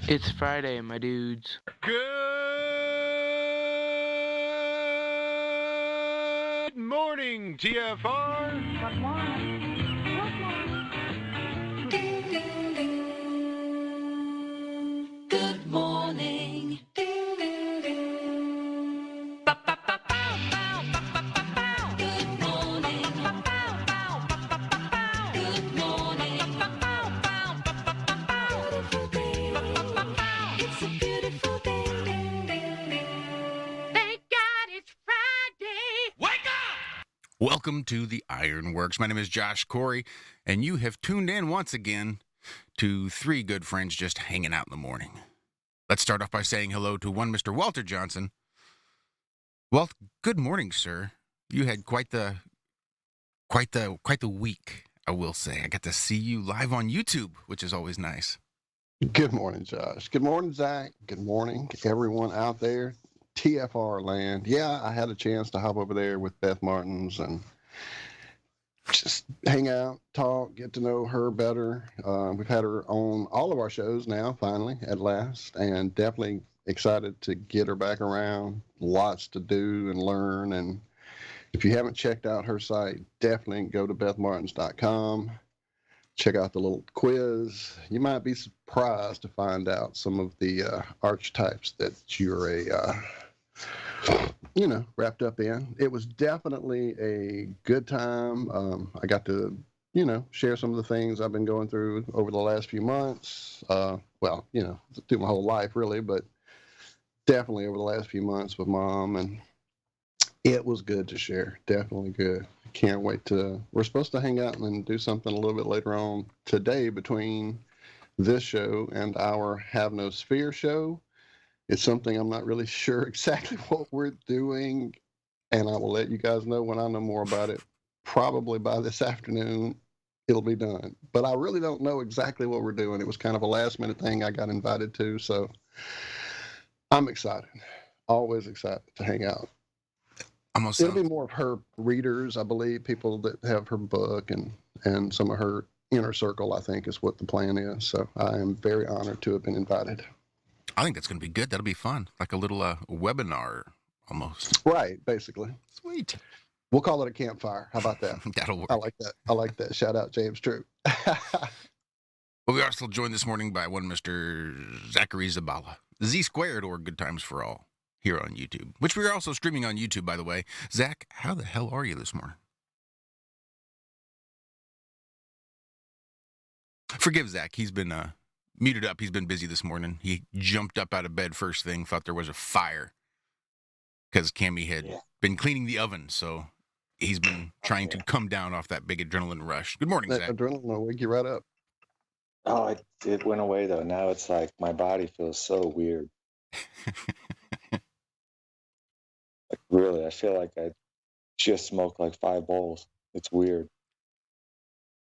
It's Friday, my dudes. Good morning, TFR. Good morning. Ding, ding, ding. Good morning. Ding, ding, ding. Ba, ba, ba, bow, bow, ba, ba, ba, bow. Good morning. Ba, bow, bow, ba, ba, ba, bow. Good morning. Ba, bow, bow, ba, ba, ba, bow. Beautiful day. Ba, ba, ba, bow. It's a beautiful day. Ding, ding, ding. Thank God it's Friday. Wake up! Welcome to the Ironworx. My name is Josh Corey, and you have tuned in once again to three good friends just hanging out in the morning. Let's start off by saying hello to one Mr. Walter Johnson. Walt, good morning, sir. You had quite the week, I will say. I got to see you live on YouTube, which is always nice. Good morning, Josh. Good morning, Zach. Good morning, everyone out there. TFR land. Yeah, I had a chance to hop over there with Beth Martins and just hang out, talk, get to know her better. We've had her on all of our shows now, finally, at last, and definitely excited to get her back around. Lots to do and learn. And if you haven't checked out her site, definitely go to bethmartins.com. Check out the little quiz. You might be surprised to find out some of the archetypes that you're wrapped up in. It was definitely a good time. I got to, share some of the things I've been going through over the last few months. Through my whole life, really, but definitely over the last few months with Mom, and it was good to share. Definitely good. Can't wait we're supposed to hang out and do something a little bit later on today between this show and our Have No Sphere show. It's something I'm not really sure exactly what we're doing, and I will let you guys know when I know more about it. Probably by this afternoon, it'll be done. But I really don't know exactly what we're doing. It was kind of a last-minute thing I got invited to, so I'm excited. Always excited to hang out. It'll be more of her readers, I believe, people that have her book and some of her inner circle, I think, is what the plan is. So I am very honored to have been invited. I think that's going to be good. That'll be fun. Like a little webinar almost. Right, basically. Sweet. We'll call it a campfire. How about that? That'll work. I like that. Shout out James True. Well, we are still joined this morning by one Mr. Zachary Zabala. Z squared, or Good Times for All, here on YouTube, which we are also streaming on YouTube, by the way. Zach, how the hell are you this morning? Forgive Zach. He's been muted up. He's been busy this morning. He jumped up out of bed first thing, thought there was a fire because Cammie had been cleaning the oven, so he's been trying to come down off that big adrenaline rush. Good morning, that Zach. Adrenaline will wake you right up. Oh, it went away, though. Now it's like my body feels so weird. Like, really, I feel like I just smoked like 5 bowls. It's weird.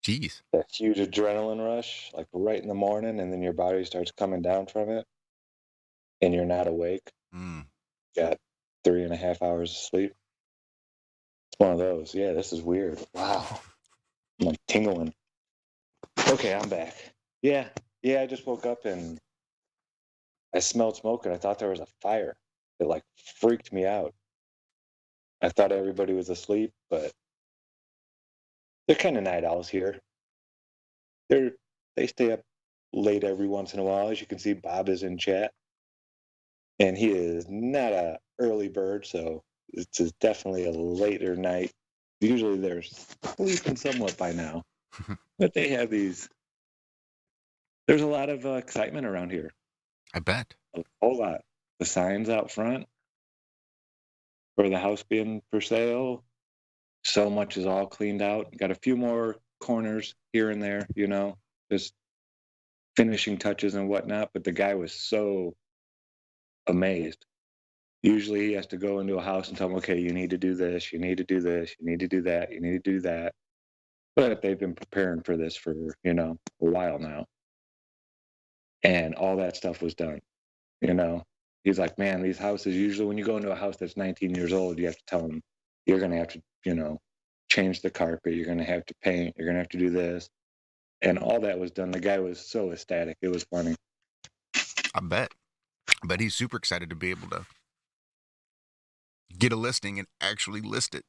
Jeez. That huge adrenaline rush, like right in the morning, and then your body starts coming down from it, and you're not awake. Got 3.5 hours of sleep. It's one of those. Yeah, this is weird. Wow. I'm like tingling. Okay, I'm back. Yeah, I just woke up and I smelled smoke and I thought there was a fire. It like freaked me out. I thought everybody was asleep, but they're kind of night owls here. They stay up late every once in a while. As you can see, Bob is in chat, and he is not a early bird, so it's definitely a later night. Usually they're sleeping somewhat by now, but they have these. There's a lot of excitement around here. I bet. A whole lot. The signs out front for the house being for sale. So much is all cleaned out. Got a few more corners here and there, just finishing touches and whatnot, but the guy was so amazed. Usually he has to go into a house and tell them, okay, you need to do this, you need to do this, you need to do that, you need to do that. But they've been preparing for this for, a while now. And all that stuff was done, He's like, man, these houses, usually when you go into a house that's 19 years old, you have to tell them you're going to have to, change the carpet, you're going to have to paint, you're going to have to do this. And all that was done. The guy was so ecstatic. It was funny. I bet. But he's super excited to be able to get a listing and actually list it.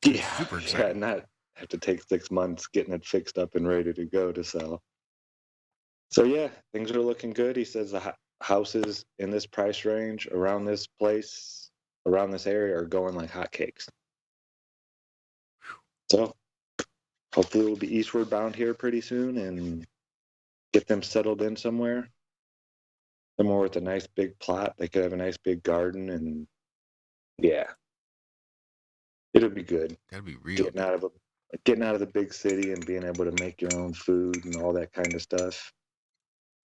Yeah, super excited. Yeah, not have to take 6 months getting it fixed up and ready to go to sell. So yeah, things are looking good. He says the houses in this price range around this place, around this area, are going like hotcakes. So hopefully we'll be eastward bound here pretty soon and get them settled in somewhere with a nice big plot. They could have a nice big garden, and yeah, it'll be good. That'd be real. Getting out of the big city and being able to make your own food and all that kind of stuff.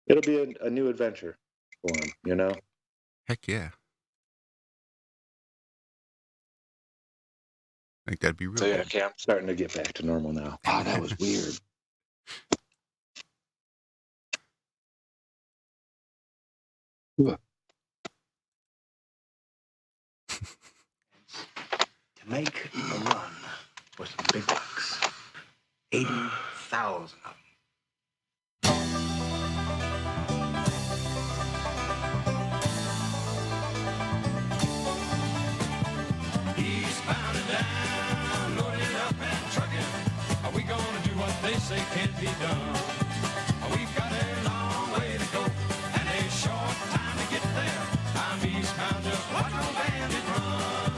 It'll be a new adventure for them, Heck yeah. I think that'd be real. So yeah, okay, I'm starting to get back to normal now. Oh, that was weird. To make a run for some big bucks. 80,000 of them. Eastbound and down, loading up and trucking. Are we gonna do what they say can't be done? We've got a long way to go and a short time to get there. I'm eastbound, just watch no bandit run.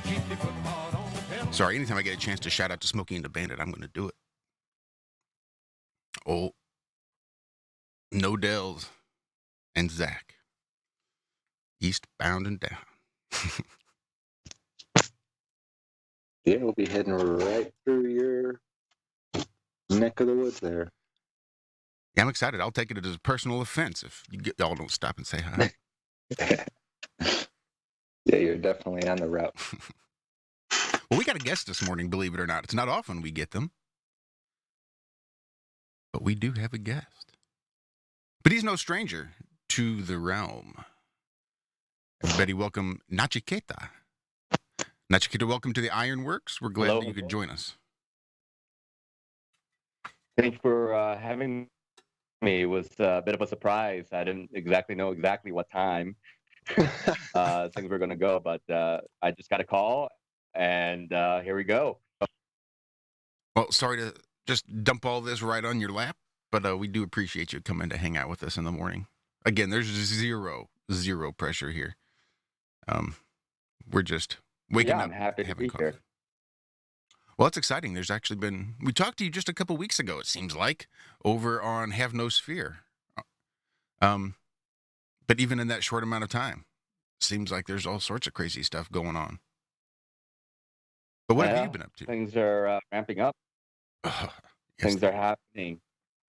Keep your foot hard on the pedal. Sorry, anytime I get a chance to shout out to Smokey and the Bandit, I'm going to do it. Oh, No Dells and Zach. Eastbound and down. Yeah, we'll be heading right through your neck of the woods there. Yeah, I'm excited. I'll take it as a personal offense if y'all don't stop and say hi. Yeah, you're definitely on the route. Well, we got a guest this morning, believe it or not. It's not often we get them. But we do have a guest. But he's no stranger to the realm. Everybody welcome Nachiketa. Nachiketa, welcome to the Ironworx. We're glad that you could join us. Thanks for having me. It was a bit of a surprise. I didn't exactly know what time things were going to go, but I just got a call, and here we go. Well, sorry to just dump all this right on your lap, but we do appreciate you coming to hang out with us in the morning. Again, there's zero pressure here. We're just waking up, I'm happy to be coffee. here. Well, it's exciting. There's actually we talked to you just a couple weeks ago, it seems like, over on Have No Sphere. But even in that short amount of time, seems like there's all sorts of crazy stuff going on. But what have you been up to? Things are ramping up. Yes, things are happening.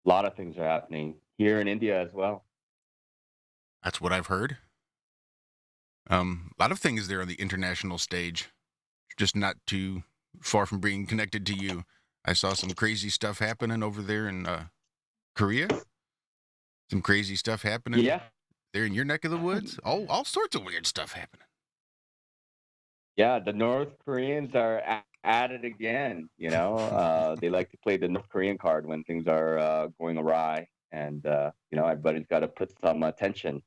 A lot of things are happening here in India as well. That's what I've heard. A lot of things there on the international stage, just not too far from being connected to you. I saw some crazy stuff happening over there in Korea. Some crazy stuff happening. Yeah. There in your neck of the woods. All sorts of weird stuff happening. Yeah, the North Koreans are at it again. They like to play the North Korean card when things are going awry. And, everybody's got to put some attention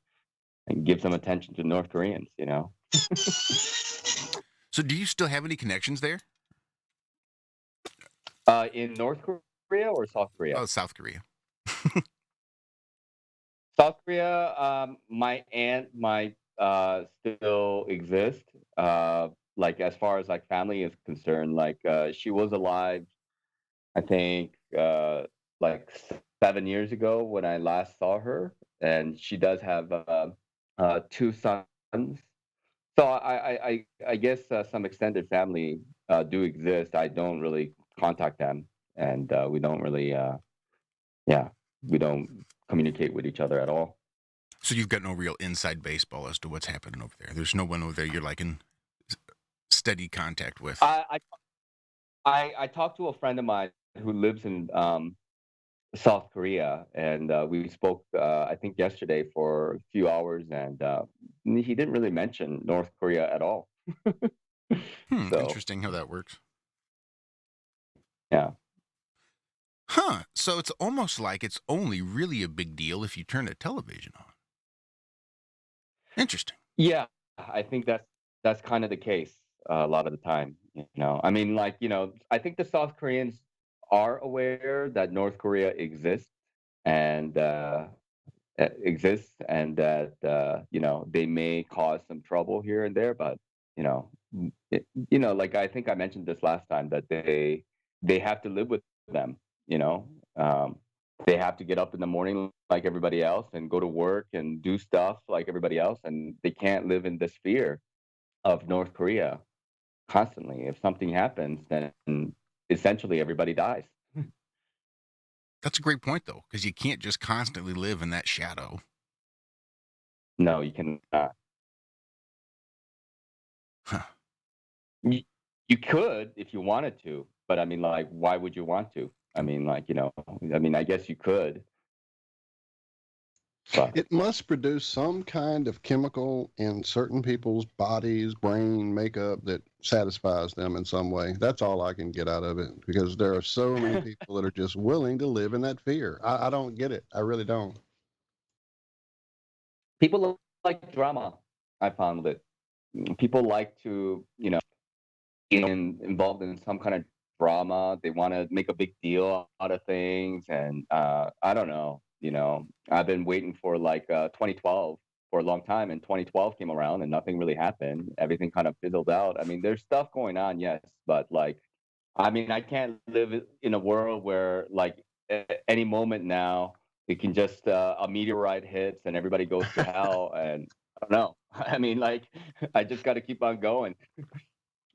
and give some attention to North Koreans, So do you still have any connections there? In North Korea or South Korea? Oh, South Korea. South Korea, my aunt might still exist. Like as far as like family is concerned, like she was alive, I think like 7 years ago when I last saw her, and she does have 2 sons. So I guess some extended family do exist. I don't really contact them, and we don't really, we don't communicate with each other at all. So you've got no real inside baseball as to what's happening over there. There's no one over there you're like in steady contact with. I talked to a friend of mine who lives in South Korea, and we spoke I think yesterday for a few hours, and he didn't really mention North Korea at all. So Interesting how that works. yeah. Huh. So it's almost like it's only really a big deal if you turn the television on. Interesting. Yeah, I think that's kind of the case a lot of the time. I mean, like, I think the South Koreans are aware that North Korea and exists, and that they may cause some trouble here and there, but like I think I mentioned this last time, that they have to live with them. You know, um, they have to get up in the morning like everybody else and go to work and do stuff like everybody else, and they can't live in this fear of North Korea constantly. If something happens, then essentially everybody dies. That's a great point, though, because you can't just constantly live in that shadow. No, you cannot. Huh. You could if you wanted to, but I mean, like, why would you want to? I mean, like, I guess you could. But It must produce some kind of chemical in certain people's bodies, brain, makeup that satisfies them in some way. That's all I can get out of it, because there are so many people that are just willing to live in that fear. I don't get it. I really don't. people like drama. I found that people like to, involved in some kind of drama. They want to make a big deal out of things, and I don't know. I've been waiting for like 2012 for a long time, and 2012 came around, and nothing really happened. Everything kind of fizzled out. I mean, there's stuff going on, yes, but like, I mean, I can't live in a world where like any moment now it can just a meteorite hits and everybody goes to hell, and I don't know. I mean, like, I just got to keep on going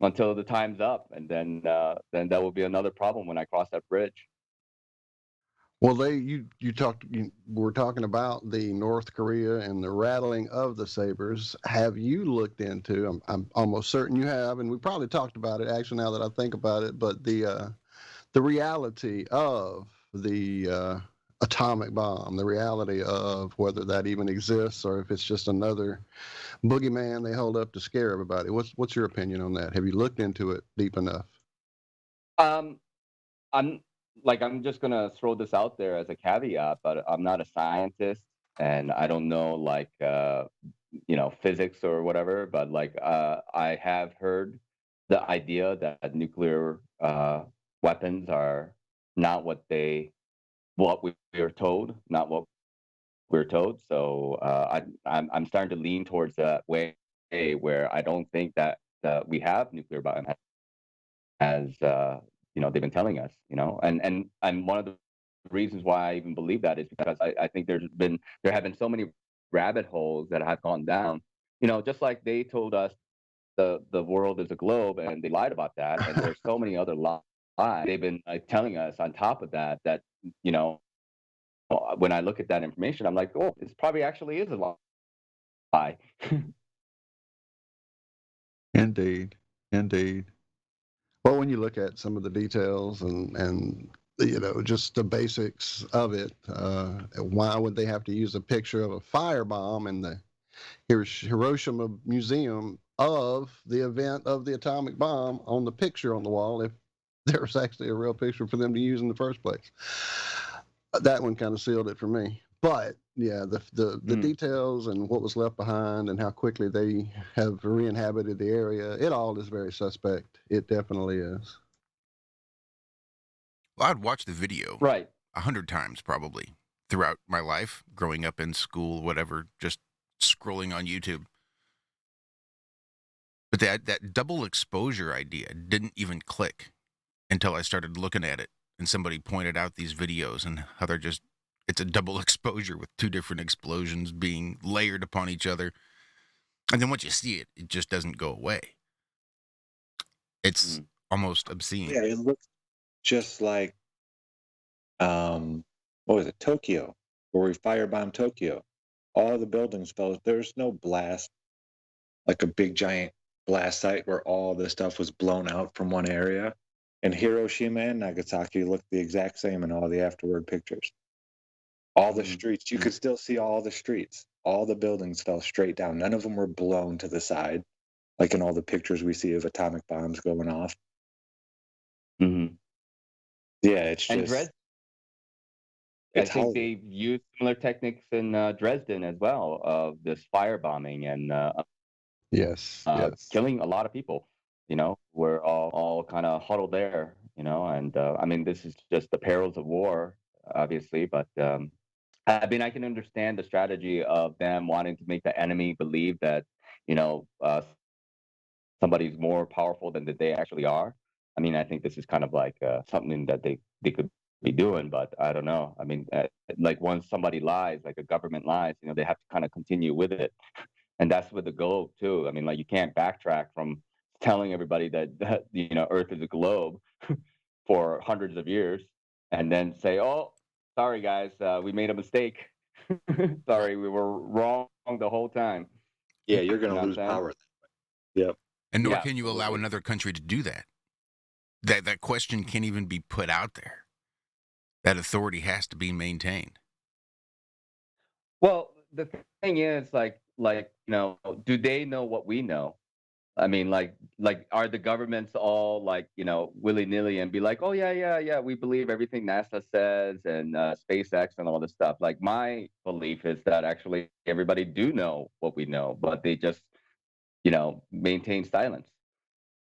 until the time's up, and then that will be another problem when I cross that bridge. Well, you were talking about the North Korea and the rattling of the sabers. Have you looked into? I'm almost certain you have, and we probably talked about it actually now that I think about it. But the reality of the atomic bomb, the reality of whether that even exists or if it's just another boogeyman they hold up to scare everybody. What's your opinion on that? Have you looked into it deep enough? Um, I'm I'm just gonna throw this out there as a caveat, but I'm not a scientist, and I don't know physics or whatever. But like I have heard the idea that nuclear weapons are not what we are told, not what we're told. So I'm starting to lean towards that way, where I don't think that we have nuclear weapons as they've been telling us. And one of the reasons why I even believe that is because I think there have been so many rabbit holes that have gone down. Just like they told us the world is a globe, and they lied about that, and there's so many other lies they've been telling us on top of that you know when I look at that information, I'm like, oh, this probably actually is a lie. Indeed, indeed. Well, when you look at some of the details and just the basics of it, why would they have to use a picture of a firebomb in the Hiroshima Museum of the event of the atomic bomb on the picture on the wall if there was actually a real picture for them to use in the first place? That one kind of sealed it for me. But yeah, the details and what was left behind and how quickly they have re-inhabited the area, it all is very suspect. It definitely is. Well, I'd watch the video Right. 100 times probably throughout my life, growing up in school, whatever, just scrolling on YouTube. But that double exposure idea didn't even click until I started looking at it, and somebody pointed out these videos and how it's a double exposure with two different explosions being layered upon each other. And then once you see it, it just doesn't go away. It's almost obscene. Yeah, it looks just like what was it, Tokyo, where we firebombed Tokyo. All the buildings fell. There's no blast, like a big giant blast site where all the stuff was blown out from one area. And Hiroshima and Nagasaki looked the exact same in all the afterward pictures. All the streets, you could still see all the streets. All the buildings fell straight down. None of them were blown to the side, like in all the pictures we see of atomic bombs going off. Mm-hmm. Yeah, it's And just. Dresden, I It's think Hollywood. they used similar techniques in Dresden as well, of this firebombing and Yes, yes. killing a lot of people. We're all kind of huddled there. And I mean, this is just the perils of war, obviously. But I mean, I can understand the strategy of them wanting to make the enemy believe that somebody's more powerful than that they actually are. I mean, I think this is kind of like something that they could be doing, but I don't know. I mean, like once somebody lies, like a government lies, they have to kind of continue with it, and that's with the globe too. I mean, like you can't backtrack from telling everybody that Earth is a globe for hundreds of years, and then say, "Oh, sorry guys, we made a mistake. Sorry, we were wrong the whole time." Yeah, you're going You to know what I'm lose saying? power. Yep. And nor Yeah, can you allow absolutely. another country to do that. That question can't even be put out there. That authority has to be maintained. Well, the thing is, do they know what we know? I mean, are the governments all like, willy nilly and be like, oh yeah, yeah, yeah, we believe everything NASA says and SpaceX and all this stuff. Like my belief is that actually everybody do know what we know, but they just, maintain silence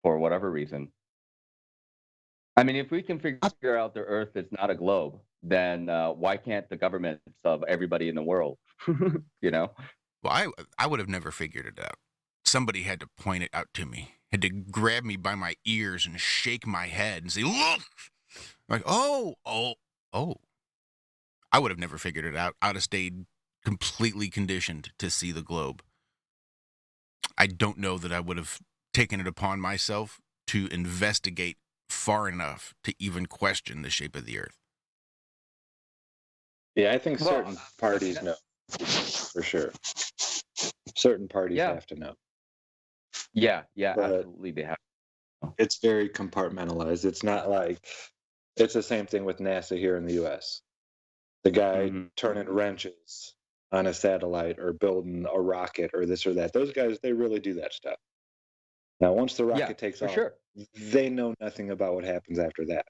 for whatever reason. I mean, if we can figure out the Earth is not a globe, then why can't the governments of everybody in the world, you know? Well, I would have never figured it out. Somebody had to point it out to me, had to grab me by my ears and shake my head and say, look! Like, oh. I would have never figured it out. I'd have stayed completely conditioned to see the globe. I don't know that I would have taken it upon myself to investigate far enough to even question the shape of the Earth. Yeah, I think Well, certain parties know for sure. Certain parties Yeah, have to know, yeah, but absolutely. They have. it's very compartmentalized. It's not like it's the same thing with NASA here in the U.S. The guy Mhm. turning wrenches on a satellite or building a rocket or this or that. Those guys, they really do that stuff. Now, once the Yeah, rocket takes for off, sure. they know nothing about what happens after that.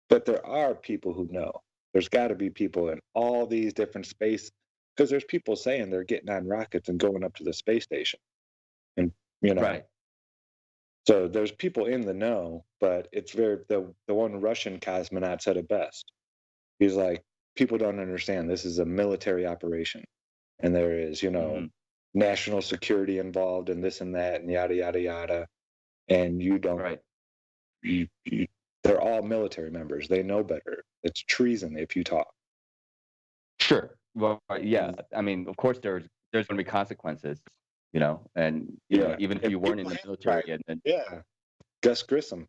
But there are people who know. There's got to be people in all these different space because there's people saying they're getting on rockets and going up to the space station. And, you know, Right. so there's people in the know, but it's the one Russian cosmonaut said it best. He's like, people don't understand this is a military operation. And there is, Hmm. national security involved and this and that and yada yada yada. And you don't Right. you they're all military members. They know better. It's treason if you talk. Sure. Well, yeah. And I mean, of course, there's going to be consequences, and yeah, even if and you weren't in people the have military, tried. and Yeah, Gus Grissom.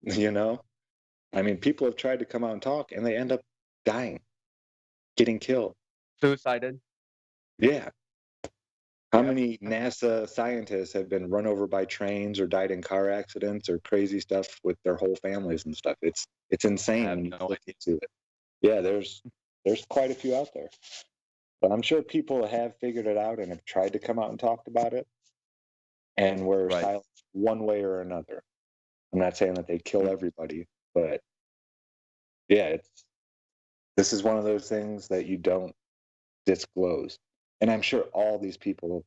You know, I mean, people have tried to come out and talk, and they end up dying, getting killed. suicided. Yeah. How Yep. many NASA scientists have been run over by trains or died in car accidents or crazy stuff with their whole families and stuff? It's I insane have when you no look idea. into it. Yeah, there's quite a few out there. But I'm sure people have figured it out and have tried to come out and talked about it and were Right. silent one way or another. I'm not saying that they kill Mm. everybody, but yeah, this is one of those things that you don't disclose. And I'm sure all these people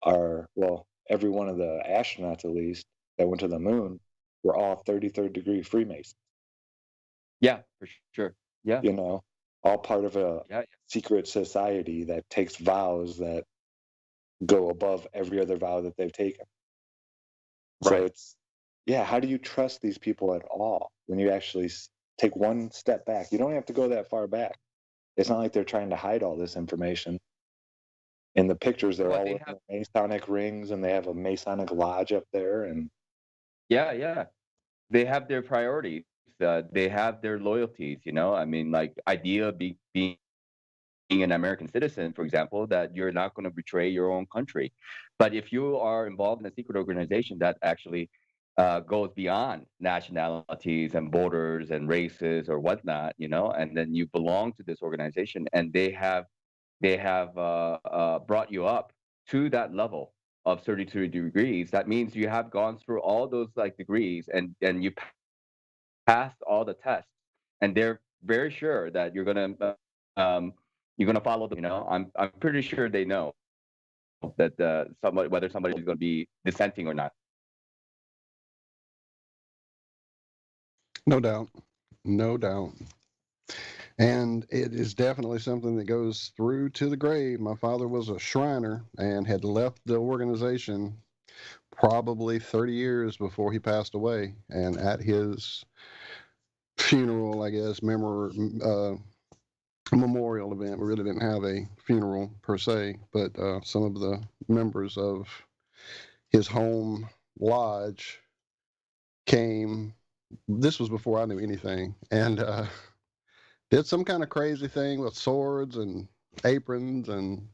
are, well, every one of the astronauts at least that went to the moon were all 33rd degree Freemasons, Yeah, for sure. Yeah. you know, all part of a Yeah. secret society that takes vows that go above every other vow that they've taken. So Right. it's, yeah, how do you trust these people at all when you actually take one step back? You don't have to go that far back. It's not like they're trying to hide all this information. In the pictures, they're Well, all they wearing have. their Masonic rings and they have a Masonic lodge up there. And Yeah, yeah. They have their priorities, they have their loyalties. I mean, like idea being an American citizen, for example, that you're not going to betray your own country. But if you are involved in a secret organization that actually goes beyond nationalities and borders and races or whatnot, and then you belong to this organization, and they have brought you up to that level of 32 degrees. That means you have gone through all those like degrees, and you passed all the tests, and they're very sure that you're gonna follow them. I'm pretty sure they know that whether somebody is going to be dissenting or not. No doubt. No doubt. And it is definitely something that goes through to the grave. My father was a Shriner and had left the organization probably 30 years before he passed away. And at his funeral, I guess, memorial event, we really didn't have a funeral per se, but some of the members of his home lodge came. This was before I knew anything, and did some kind of crazy thing with swords and aprons and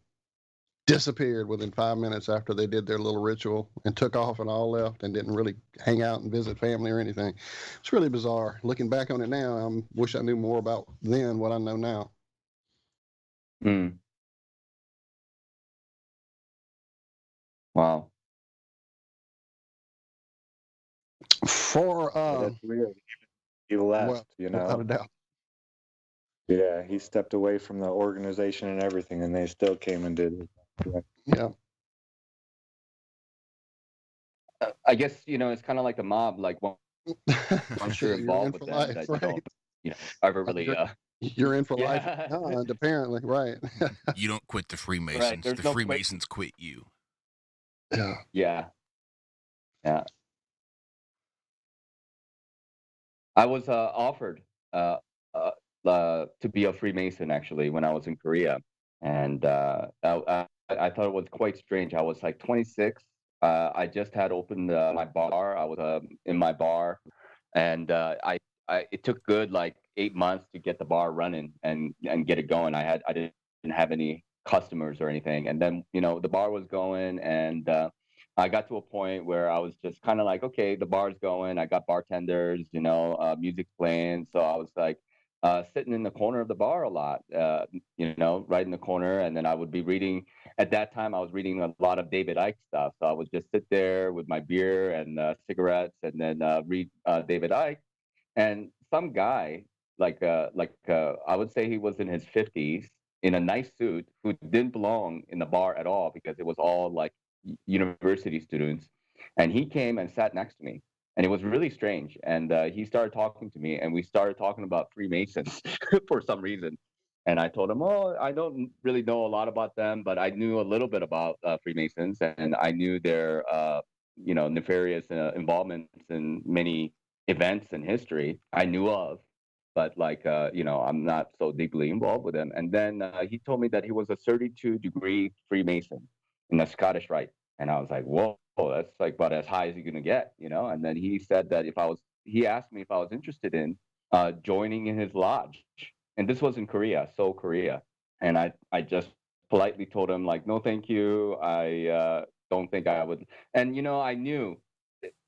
disappeared within 5 minutes after they did their little ritual and took off and all left and didn't really hang out and visit family or anything. It's really bizarre. Looking back on it now, I wish I knew more about then what I know now. Mm. Wow. For That's weird. He left, well, without a doubt. Yeah, he stepped away from the organization and everything, and they still came and did it. Yeah. I guess it's kind of like the mob. Like once you're You're in involved for with them, life, that right? you don't ever really. You're in for life Yeah. beyond, apparently, right? You don't quit the Freemasons. Right. There's The no Freemasons quit you. Yeah. Yeah. Yeah. I was offered to be a Freemason actually when I was in Korea, and I thought it was quite strange. I was like 26. I just had opened my bar. I was in my bar, and it took good like 8 months to get the bar running and get it going. I didn't have any customers or anything, and then the bar was going, and I got to a point where I was just kind of like, okay, the bar's going. I got bartenders, music's playing, so I was like sitting in the corner of the bar a lot, right in the corner, and then I would be reading. At that time, I was reading a lot of David Icke stuff, so I would just sit there with my beer and cigarettes, and then read David Icke. And some guy, I would say he was in his 50s, in a nice suit, who didn't belong in the bar at all because it was all like university students. And he came and sat next to me, and it was really strange. And he started talking to me, and we started talking about Freemasons for some reason. And I told him, "Oh, I don't really know a lot about them, but I knew a little bit about Freemasons, and I knew their, nefarious involvements in many events in history I knew of, but I'm not so deeply involved with them." And then he told me that he was a 32-degree Freemason in the Scottish Rite, and I was like, "Whoa, that's like about as high as you're gonna get," And then he said that he asked me if I was interested in joining in his lodge, and this was in Korea, Seoul, Korea, and I just politely told him like, "No, thank you. I don't think I would." And I knew,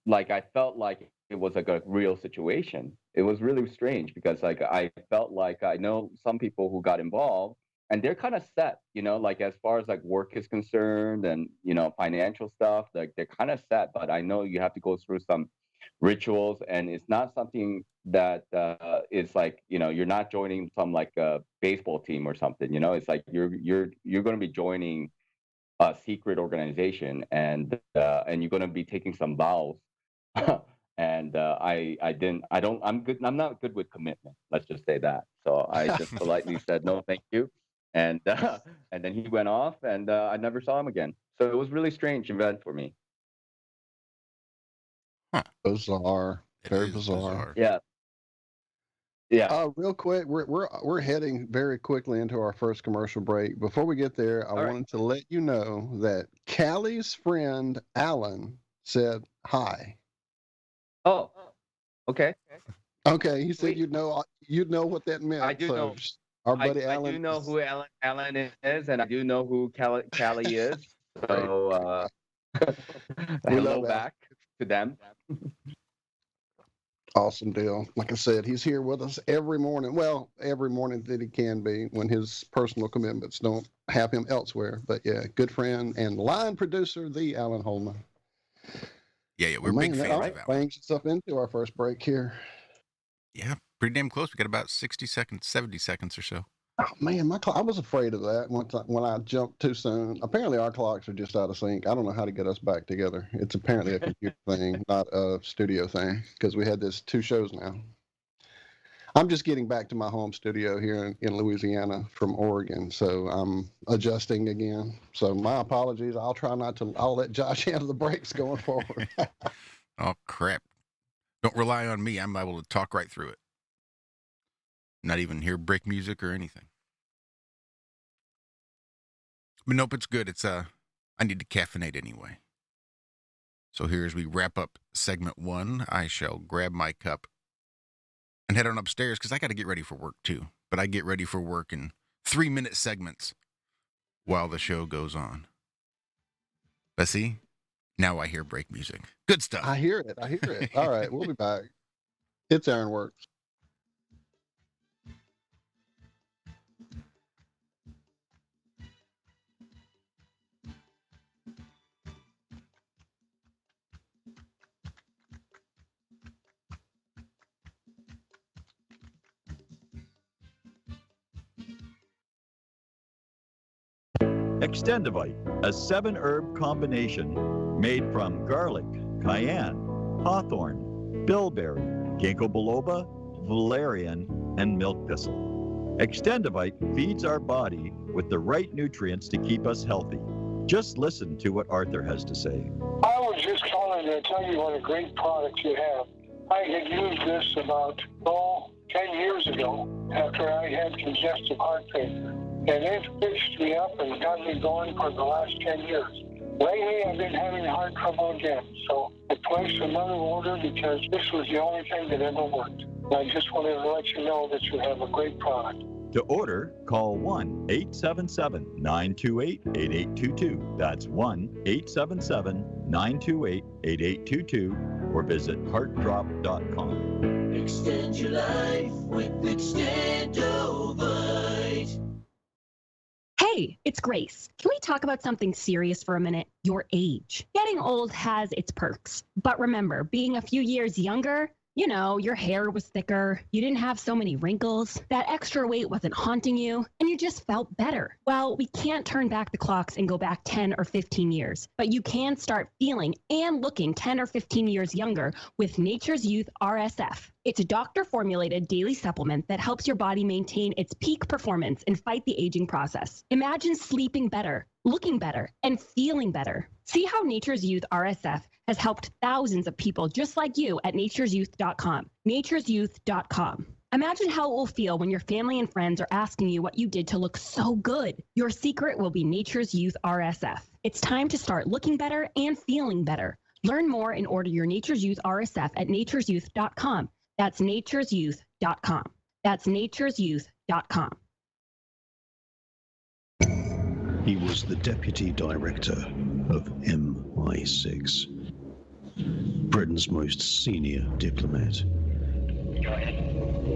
like, I felt like it was like a real situation. It was really strange because like I felt like I know some people who got involved, and they're kind of set, like as far as like work is concerned and financial stuff, like they're kind of set. But I know you have to go through some rituals, and it's not something that is like you're not joining some like a baseball team or something. It's like you're going to be joining a secret organization, and you're going to be taking some vows. And I'm not good with commitment, let's just say that. So I just politely said no thank you, and and then he went off, and I never saw him again. So it was really strange event for me. Huh. Bizarre. It Very is bizarre. Yeah. Yeah. Real quick, we're heading very quickly into our first commercial break. Before we get there, I All right. wanted to let you know that Callie's friend Alan said hi. Oh, okay. Okay, he said you'd know what that meant. I do know. Our buddy I Alan. do know who Alan is, and I do know who Callie is. So hello love back to them. Awesome deal. Like I said, he's here with us every morning. Well, every morning that he can be when his personal commitments don't have him elsewhere. But yeah, good friend and line producer, the Alan Holman. Yeah, we're big fans of Alan. Brings us up into our first break here. Yeah, pretty damn close. We got about 60 seconds, 70 seconds or so. Oh man, I was afraid of that when I jumped too soon. Apparently, our clocks are just out of sync. I don't know how to get us back together. It's apparently a computer thing, not a studio thing, because we had this 2 shows now. I'm just getting back to my home studio here in Louisiana from Oregon, so I'm adjusting again. So my apologies. I'll let Josh handle the breaks going forward. Oh crap! Don't rely on me. I'm able to talk right through it. Not even hear break music or anything. But nope, it's good. I need to caffeinate anyway. So here as we wrap up segment 1, I shall grab my cup and head on upstairs because I got to get ready for work too. But I get ready for work in 3-minute segments while the show goes on. But see, now I hear break music. Good stuff. I hear it. All right, we'll be back. It's Ironworx. Extendivite, a 7-herb combination made from garlic, cayenne, hawthorn, bilberry, ginkgo biloba, valerian, and milk thistle. Extendivite feeds our body with the right nutrients to keep us healthy. Just listen to what Arthur has to say. I was just calling to tell you what a great product you have. I had used this about 10 years ago after I had congestive heart failure. And it fixed me up and got me going for the last 10 years. Lately, I've been having heart trouble again, so I placed another order because this was the only thing that ever worked. And I just wanted to let you know that you have a great product. To order, call 1-877-928-8822. That's 1-877-928-8822 or visit heartdrop.com. Extend your life with Extendovite. Hey, it's Grace. Can we talk about something serious for a minute? Your age. Getting old has its perks. But remember, being a few years younger, your hair was thicker, you didn't have so many wrinkles, that extra weight wasn't haunting you, and you just felt better. Well, we can't turn back the clocks and go back 10 or 15 years, but you can start feeling and looking 10 or 15 years younger with Nature's Youth RSF. It's a doctor-formulated daily supplement that helps your body maintain its peak performance and fight the aging process. Imagine sleeping better, looking better, and feeling better. See how Nature's Youth RSF has helped thousands of people just like you at nature'syouth.com. nature'syouth.com. Imagine how it will feel when your family and friends are asking you what you did to look so good. Your secret will be Nature's Youth RSF. It's time to start looking better and feeling better. Learn more and order your Nature's Youth RSF at nature'syouth.com. That's nature'syouth.com. That's nature'syouth.com. He was the deputy director of MI6, Britain's most senior diplomat.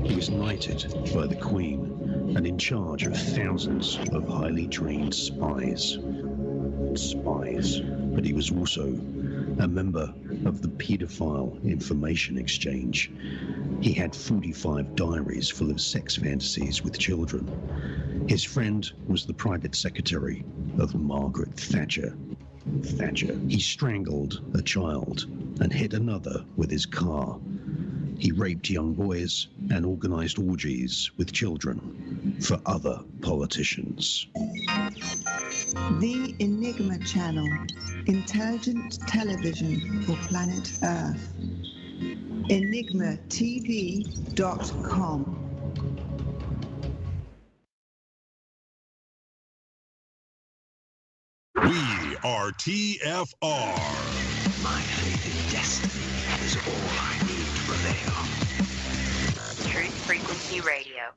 He was knighted by the Queen and in charge of thousands of highly trained spies. But he was also a member of the Paedophile Information Exchange. He had 45 diaries full of sex fantasies with children. His friend was the private secretary of Margaret Thatcher. He strangled a child and hit another with his car. He raped young boys and organized orgies with children for other politicians. The Enigma Channel, intelligent television for planet Earth. EnigmaTV.com. We are TFR. My faith in destiny is all I need to prevail. Frequency Radio.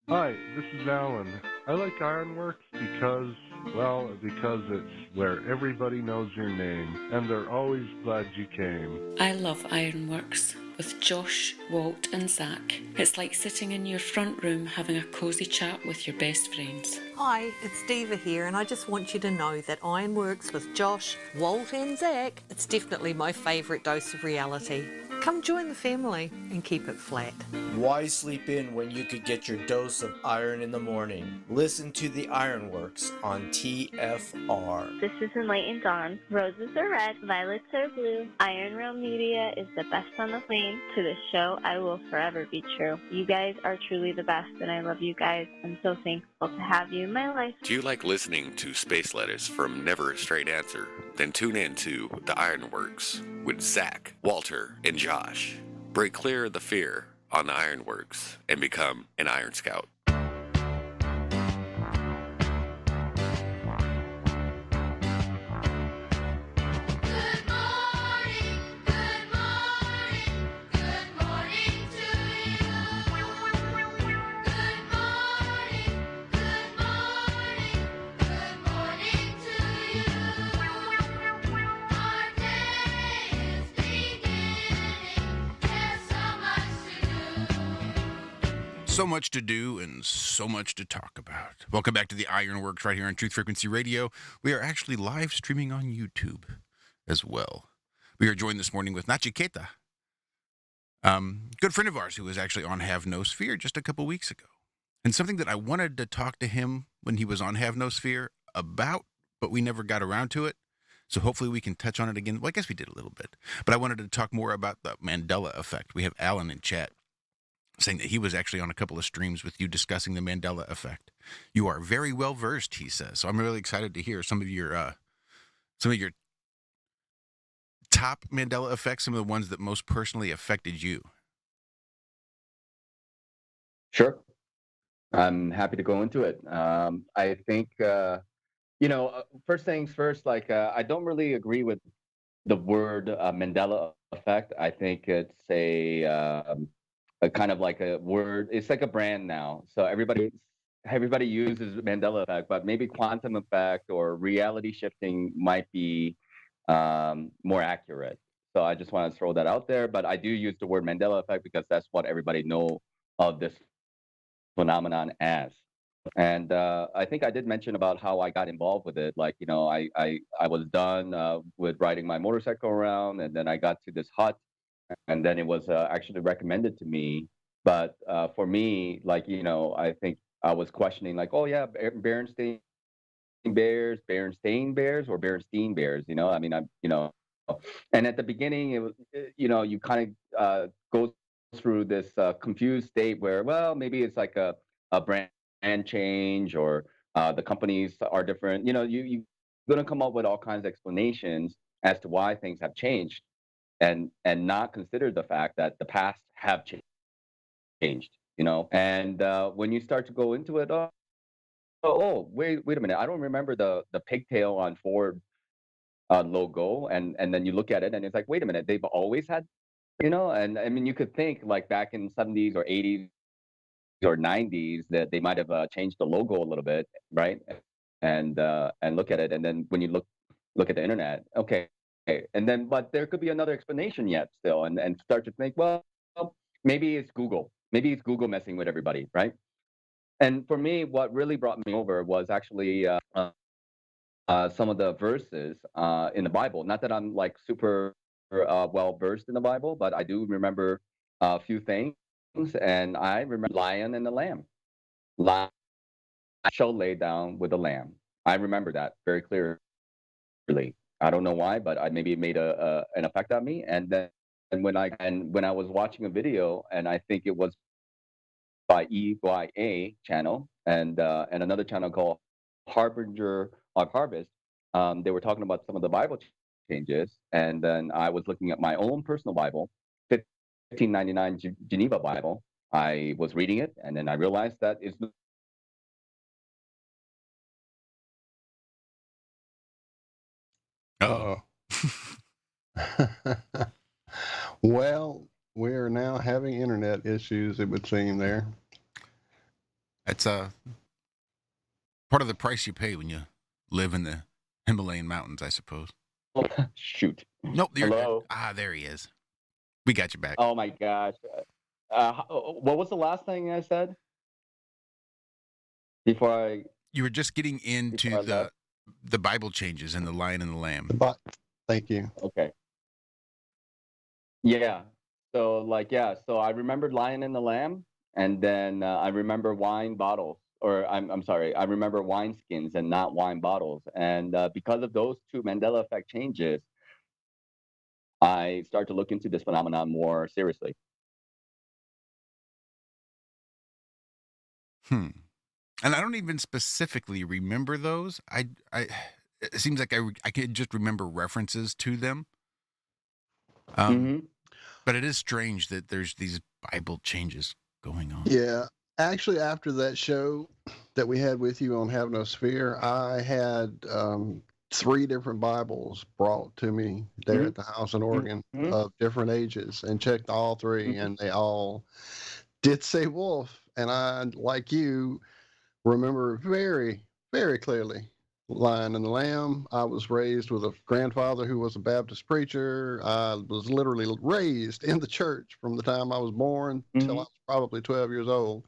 Hi, this is Alan. I like Ironworx because it's where everybody knows your name, and they're always glad you came. I love Ironworx with Josh, Walt, and Zach. It's like sitting in your front room having a cosy chat with your best friends. Hi, it's Diva here, and I just want you to know that Ironworx with Josh, Walt, and Zach, it's definitely my favourite dose of reality. Come join the family and keep it flat. Why sleep in when you could get your dose of iron in the morning? Listen to the Ironworx on TFR. This is Enlightened Dawn. Roses are red, violets are blue. Iron Realm Media is the best on the plane. To this show, I will forever be true. You guys are truly the best, and I love you guys. I'm so thankful to have you in my life. Do you like listening to space letters from Never a Straight Answer? Then tune in to The Ironworx with Zach, Walter, and Josh. Break clear of the fear on The Ironworx and become an Iron Scout. So much to do and so much to talk about. Welcome back to the Ironworx right here on Truth Frequency Radio. We are actually live streaming on YouTube as well. We are joined this morning with Nachiketa, good friend of ours who was actually on Have No Sphere just a couple weeks ago. And something that I wanted to talk to him when he was on Have No Sphere about, but we never got around to it. So hopefully we can touch on it again. Well, I guess we did a little bit. But I wanted to talk more about the Mandela effect. We have Alan in chat saying that he was actually on a couple of streams with you discussing the Mandela effect. You are very well versed, he says. So I'm really excited to hear some of your top Mandela effects, some of the ones that most personally affected you. Sure. I'm happy to go into it. I think, first things first, I don't really agree with the word Mandela effect. I think it's a kind of like a word. It's like a brand now. So everybody uses Mandela effect, but maybe quantum effect or reality shifting might be more accurate. So I just want to throw that out there. But I do use the word Mandela effect because that's what everybody know of this phenomenon as. And I think I did mention about how I got involved with it. Like, I was done with riding my motorcycle around, and then I got to this hut, and then it was actually recommended to me. But for me, I think I was questioning, like, oh yeah, Berenstain Bears, or Berenstein Bears. And at the beginning, it was, you kind of go through this confused state where, well, maybe it's like a brand change, or the companies are different. You're going to come up with all kinds of explanations as to why things have changed, and not consider the fact that the past have changed. And when you start to go into it, wait a minute, I don't remember the pigtail on Ford logo, and then you look at it and it's like, wait a minute, they've always had, and I mean, you could think like back in 70s or 80s or 90s that they might have changed the logo a little bit, right? And look at it, and then when you look at the internet, okay, and then but there could be another explanation yet still, and start to think, well, maybe it's Google messing with everybody, right? And for me, what really brought me over was actually some of the verses in the Bible. Not that I'm like super well versed in the Bible, but I do remember a few things. and I remember Lion and the Lamb. Lion shall lay down with the lamb. I remember that very clearly. I don't know why, but maybe it made an effect on me. And then when I was watching a video, and I think it was by EYA channel and another channel called Harbinger of Harvest, they were talking about some of the Bible changes, and then I was looking at my own personal Bible, 1599 Geneva Bible. I was reading it, and then I realized that it's Uh-oh. Well, we are now having internet issues, it would seem there. That's part of the price you pay when you live in the Himalayan mountains, I suppose. Shoot. Nope. Hello. There he is. We got you back. Oh my gosh. What was the last thing I said? You were just getting into the Bible changes and the Lion and the Lamb. Thank you. Okay. Yeah. So so I remembered Lion and the Lamb, and then I remember wine bottles, or I'm sorry, I remember wine skins and not wine bottles. And because of those two Mandela effect changes, I start to look into this phenomenon more seriously. And I don't even specifically remember those. It seems like I could just remember references to them. But it is strange that there's these Bible changes going on. Yeah. Actually, after that show that we had with you on Have No Sphere, I had 3 different Bibles brought to me there at the house in Oregon of different ages, and checked all 3, and they all did say wolf. And I, like you, remember very, very clearly Lion and the Lamb. I was raised with a grandfather who was a Baptist preacher. I was literally raised in the church from the time I was born till I was probably 12 years old.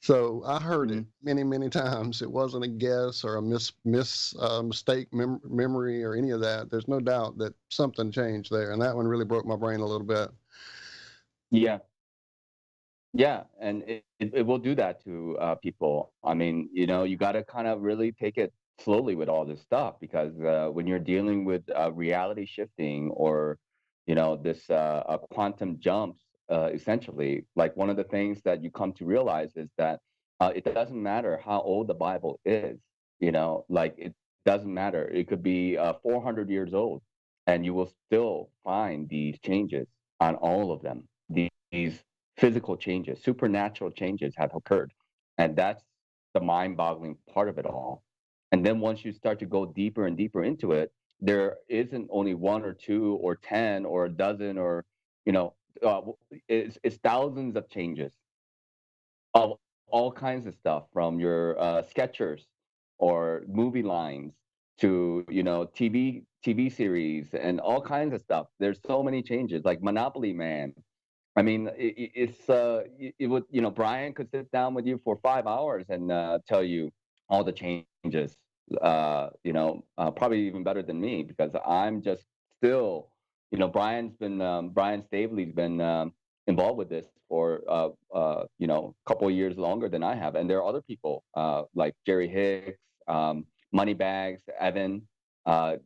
So I heard it many, many times. It wasn't a guess or a mistake memory or any of that. There's no doubt that something changed there, and that one really broke my brain a little bit. Yeah. Yeah, and it will do that to people. I mean, you got to kind of really take it slowly with all this stuff, because when you're dealing with reality shifting or, this quantum jumps, essentially, like one of the things that you come to realize is that it doesn't matter how old the Bible is, like it doesn't matter. It could be 400 years old, and you will still find these changes on all of them. These physical changes, supernatural changes have occurred. And that's the mind boggling part of it all. And then once you start to go deeper and deeper into it, there isn't only 1 or 2 or 10 or a dozen or, it's thousands of changes of all kinds of stuff, from your sketchers or movie lines to, TV series and all kinds of stuff. There's so many changes, like Monopoly Man. I mean, it would, Brian could sit down with you for 5 hours and tell you all the changes, probably even better than me, because I'm just still, Brian Staveley's been involved with this for, a couple of years longer than I have. And there are other people like Jerry Hicks, Moneybags, Evan. I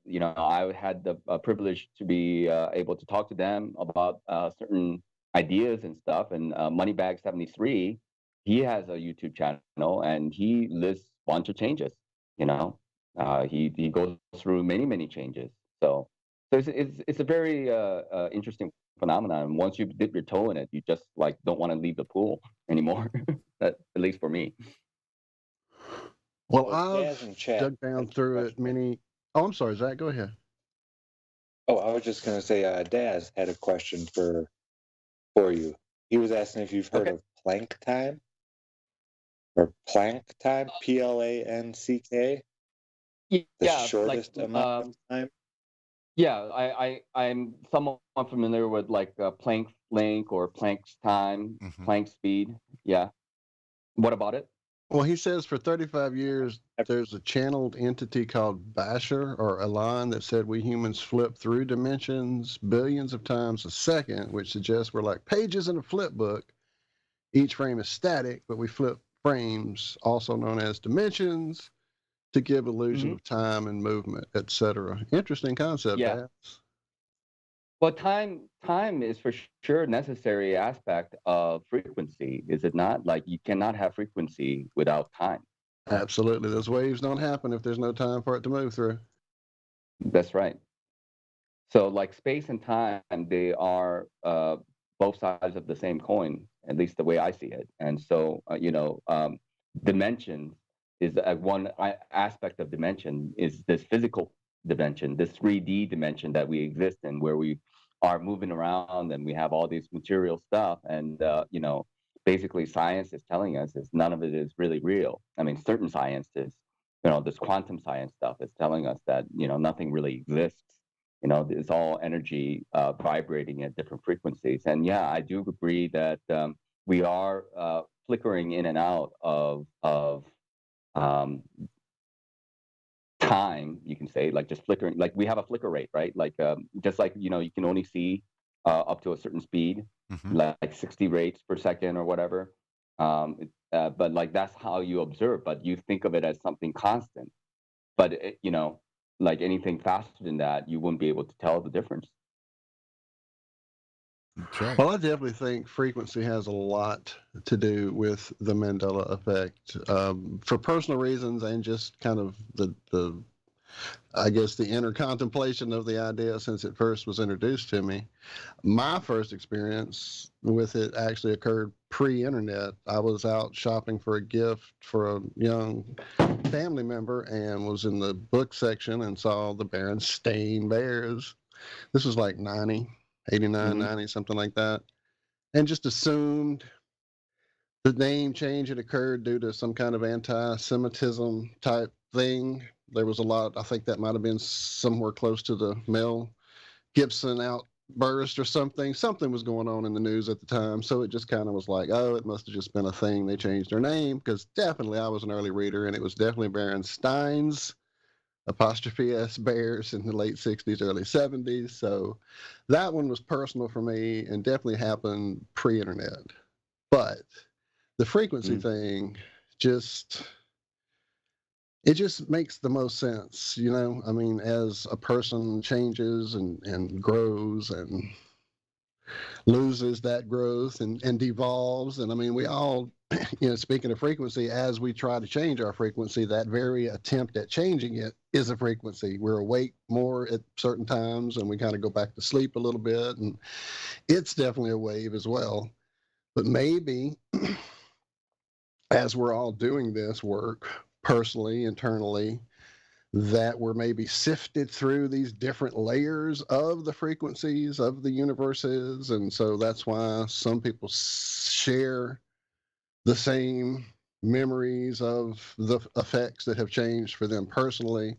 had the privilege to be able to talk to them about certain ideas and stuff. And Moneybag 73, he has a YouTube channel, and he lists a bunch of changes. He goes through many changes. So it's a very interesting phenomenon. Once you dip your toe in it, you just don't want to leave the pool anymore. At least for me. Well, I've dug down through it many. Oh, I'm sorry, Zach. Go ahead. Oh, I was just going to say, Daz had a question for you. He was asking if you've heard of plank time, or plank time, PLANCK. The shortest amount of time. Yeah, I'm somewhat familiar with Planck length or Planck's time, Planck speed. Yeah. What about it? Well, he says for 35 years, there's a channeled entity called Basher or Elan that said we humans flip through dimensions billions of times a second, which suggests we're like pages in a flip book, Each frame is static, but we flip frames, also known as dimensions, to give illusion of time and movement, etc. Interesting concept, Yeah. Babs. Well, time is for sure a necessary aspect of frequency, is it not? Like you cannot have frequency without time. Absolutely. Those waves don't happen if there's no time for it to move through. That's right. So like space and time, they are both sides of the same coin, at least the way I see it. And so, dimension is one aspect of dimension is this physical dimension, this 3D dimension that we exist in, where we are moving around and we have all these material stuff. And, basically science is telling us is none of it is really real. I mean, certain science is, this quantum science stuff is telling us that, nothing really exists. It's all energy vibrating at different frequencies. And yeah, I do agree that we are flickering in and out of time, you can say, like just flickering, like we have a flicker rate, right? Like just like, you can only see up to a certain speed, like 60 rates per second or whatever. But like that's how you observe, but you think of it as something constant. But, like anything faster than that, you wouldn't be able to tell the difference. Okay. Well, I definitely think frequency has a lot to do with the Mandela effect, for personal reasons and just kind of the I guess the inner contemplation of the idea since it first was introduced to me. My first experience with it actually occurred pre-internet. I was out shopping for a gift for a young family member and was in the book section and saw the Berenstain Bears. This was like 90, 89, 90, something like that. And just assumed the name change had occurred due to some kind of anti-Semitism type thing. There was a lot, I think that might have been somewhere close to the Mel Gibson outburst or something. Something was going on in the news at the time. So it just kind of was like, oh, it must have just been a thing. They changed their name because definitely I was an early reader and it was definitely Berenstein's apostrophe S Bears in the late 60s, early 70s. So that one was personal for me and definitely happened pre-internet. But the frequency thing it just makes the most sense, I mean, as a person changes and grows and loses that growth and devolves. And I mean, we all, speaking of frequency, as we try to change our frequency, that very attempt at changing it is a frequency. We're awake more at certain times and we kind of go back to sleep a little bit. And it's definitely a wave as well. But maybe as we're all doing this work personally, internally, that we're maybe sifted through these different layers of the frequencies of the universes. And so that's why some people share the same memories of the effects that have changed for them personally.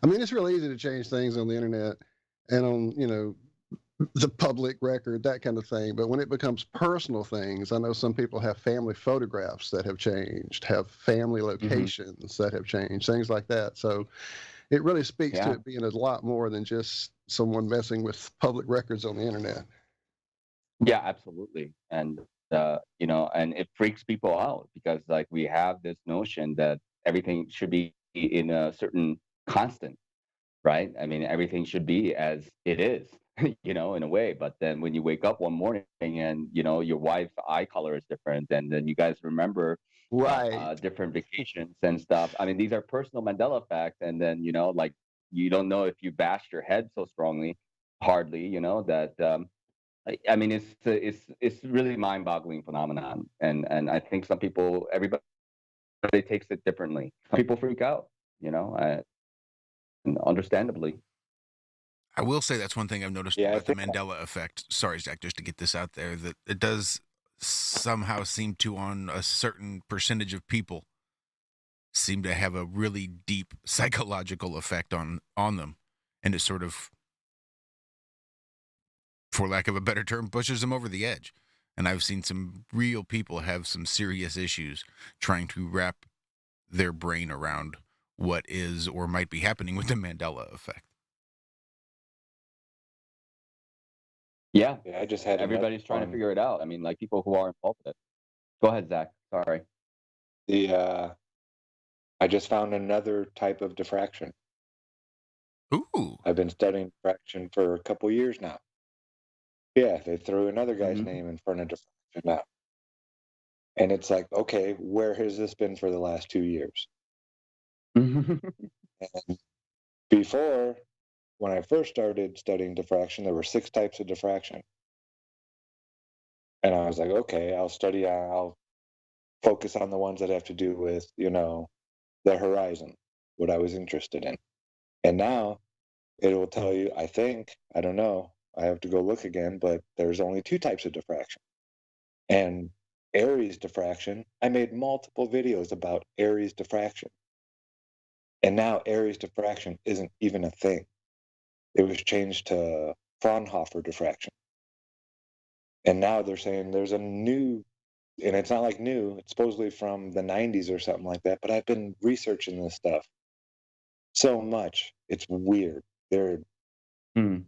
I mean, it's real easy to change things on the internet and on, the public record, that kind of thing. But when it becomes personal things, I know some people have family photographs that have changed, have family locations that have changed, things like that. So it really speaks to it being a lot more than just someone messing with public records on the internet. Yeah, absolutely. And, and it freaks people out because like we have this notion that everything should be in a certain constant, right? I mean, everything should be as it is, in a way. But then when you wake up one morning and, your wife's eye color is different, and then you guys remember different vacations and stuff. I mean, these are personal Mandela effects. And then, like you don't know if you bashed your head so strongly, hardly, that I mean, it's really mind-boggling phenomenon, and I think everybody takes it differently. Some people freak out, and understandably. I will say that's one thing I've noticed about the Mandela effect. Sorry, Zach, just to get this out there, that it does somehow seem to, on a certain percentage of people, seem to have a really deep psychological effect on them, and it sort of, for lack of a better term, pushes them over the edge. And I've seen some real people have some serious issues trying to wrap their brain around what is or might be happening with the Mandela effect. Yeah, I just had everybody's trying to figure it out. I mean, like people who are involved with it. Go ahead, Zach. Sorry. I just found another type of diffraction. Ooh. I've been studying diffraction for a couple years now. Yeah, they threw another guy's name in front of diffraction now. And it's like, okay, where has this been for the last 2 years? And before, when I first started studying diffraction, there were 6 types of diffraction. And I was like, okay, I'll focus on the ones that have to do with, the horizon, what I was interested in. And now it will tell you, I don't know, I have to go look again, but there's only 2 types of diffraction. And Aries diffraction, I made multiple videos about Aries diffraction. And now Aries diffraction isn't even a thing. It was changed to Fraunhofer diffraction. And now they're saying there's a new, and it's not like new, it's supposedly from the 90s or something like that, but I've been researching this stuff so much. It's weird. And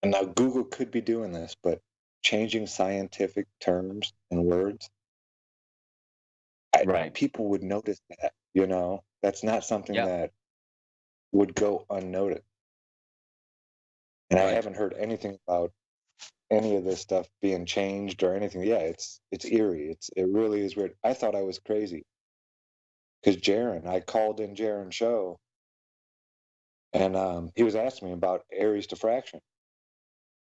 now Google could be doing this, but changing scientific terms and words, people would notice that, that's not something that would go unnoticed. And I haven't heard anything about any of this stuff being changed or anything. Yeah, it's eerie. It really is weird. I thought I was crazy because I called in Jaron's show, and he was asking me about Aries diffraction.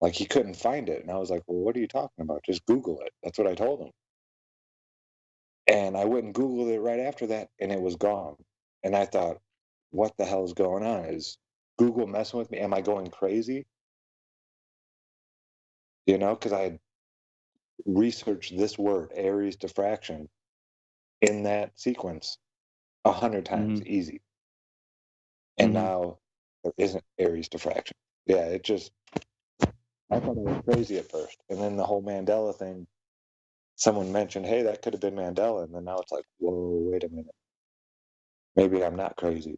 Like he couldn't find it, and I was like, "Well, what are you talking about? Just Google it." That's what I told him. And I went and Googled it right after that, and it was gone. And I thought, "What the hell is going on? Is Google messing with me? Am I going crazy?" Because I had researched this word, Aries diffraction, in that sequence 100 times easy. And now there isn't Aries diffraction. Yeah, I thought I was crazy at first. And then the whole Mandela thing, someone mentioned, hey, that could have been Mandela. And then now it's like, whoa, wait a minute. Maybe I'm not crazy.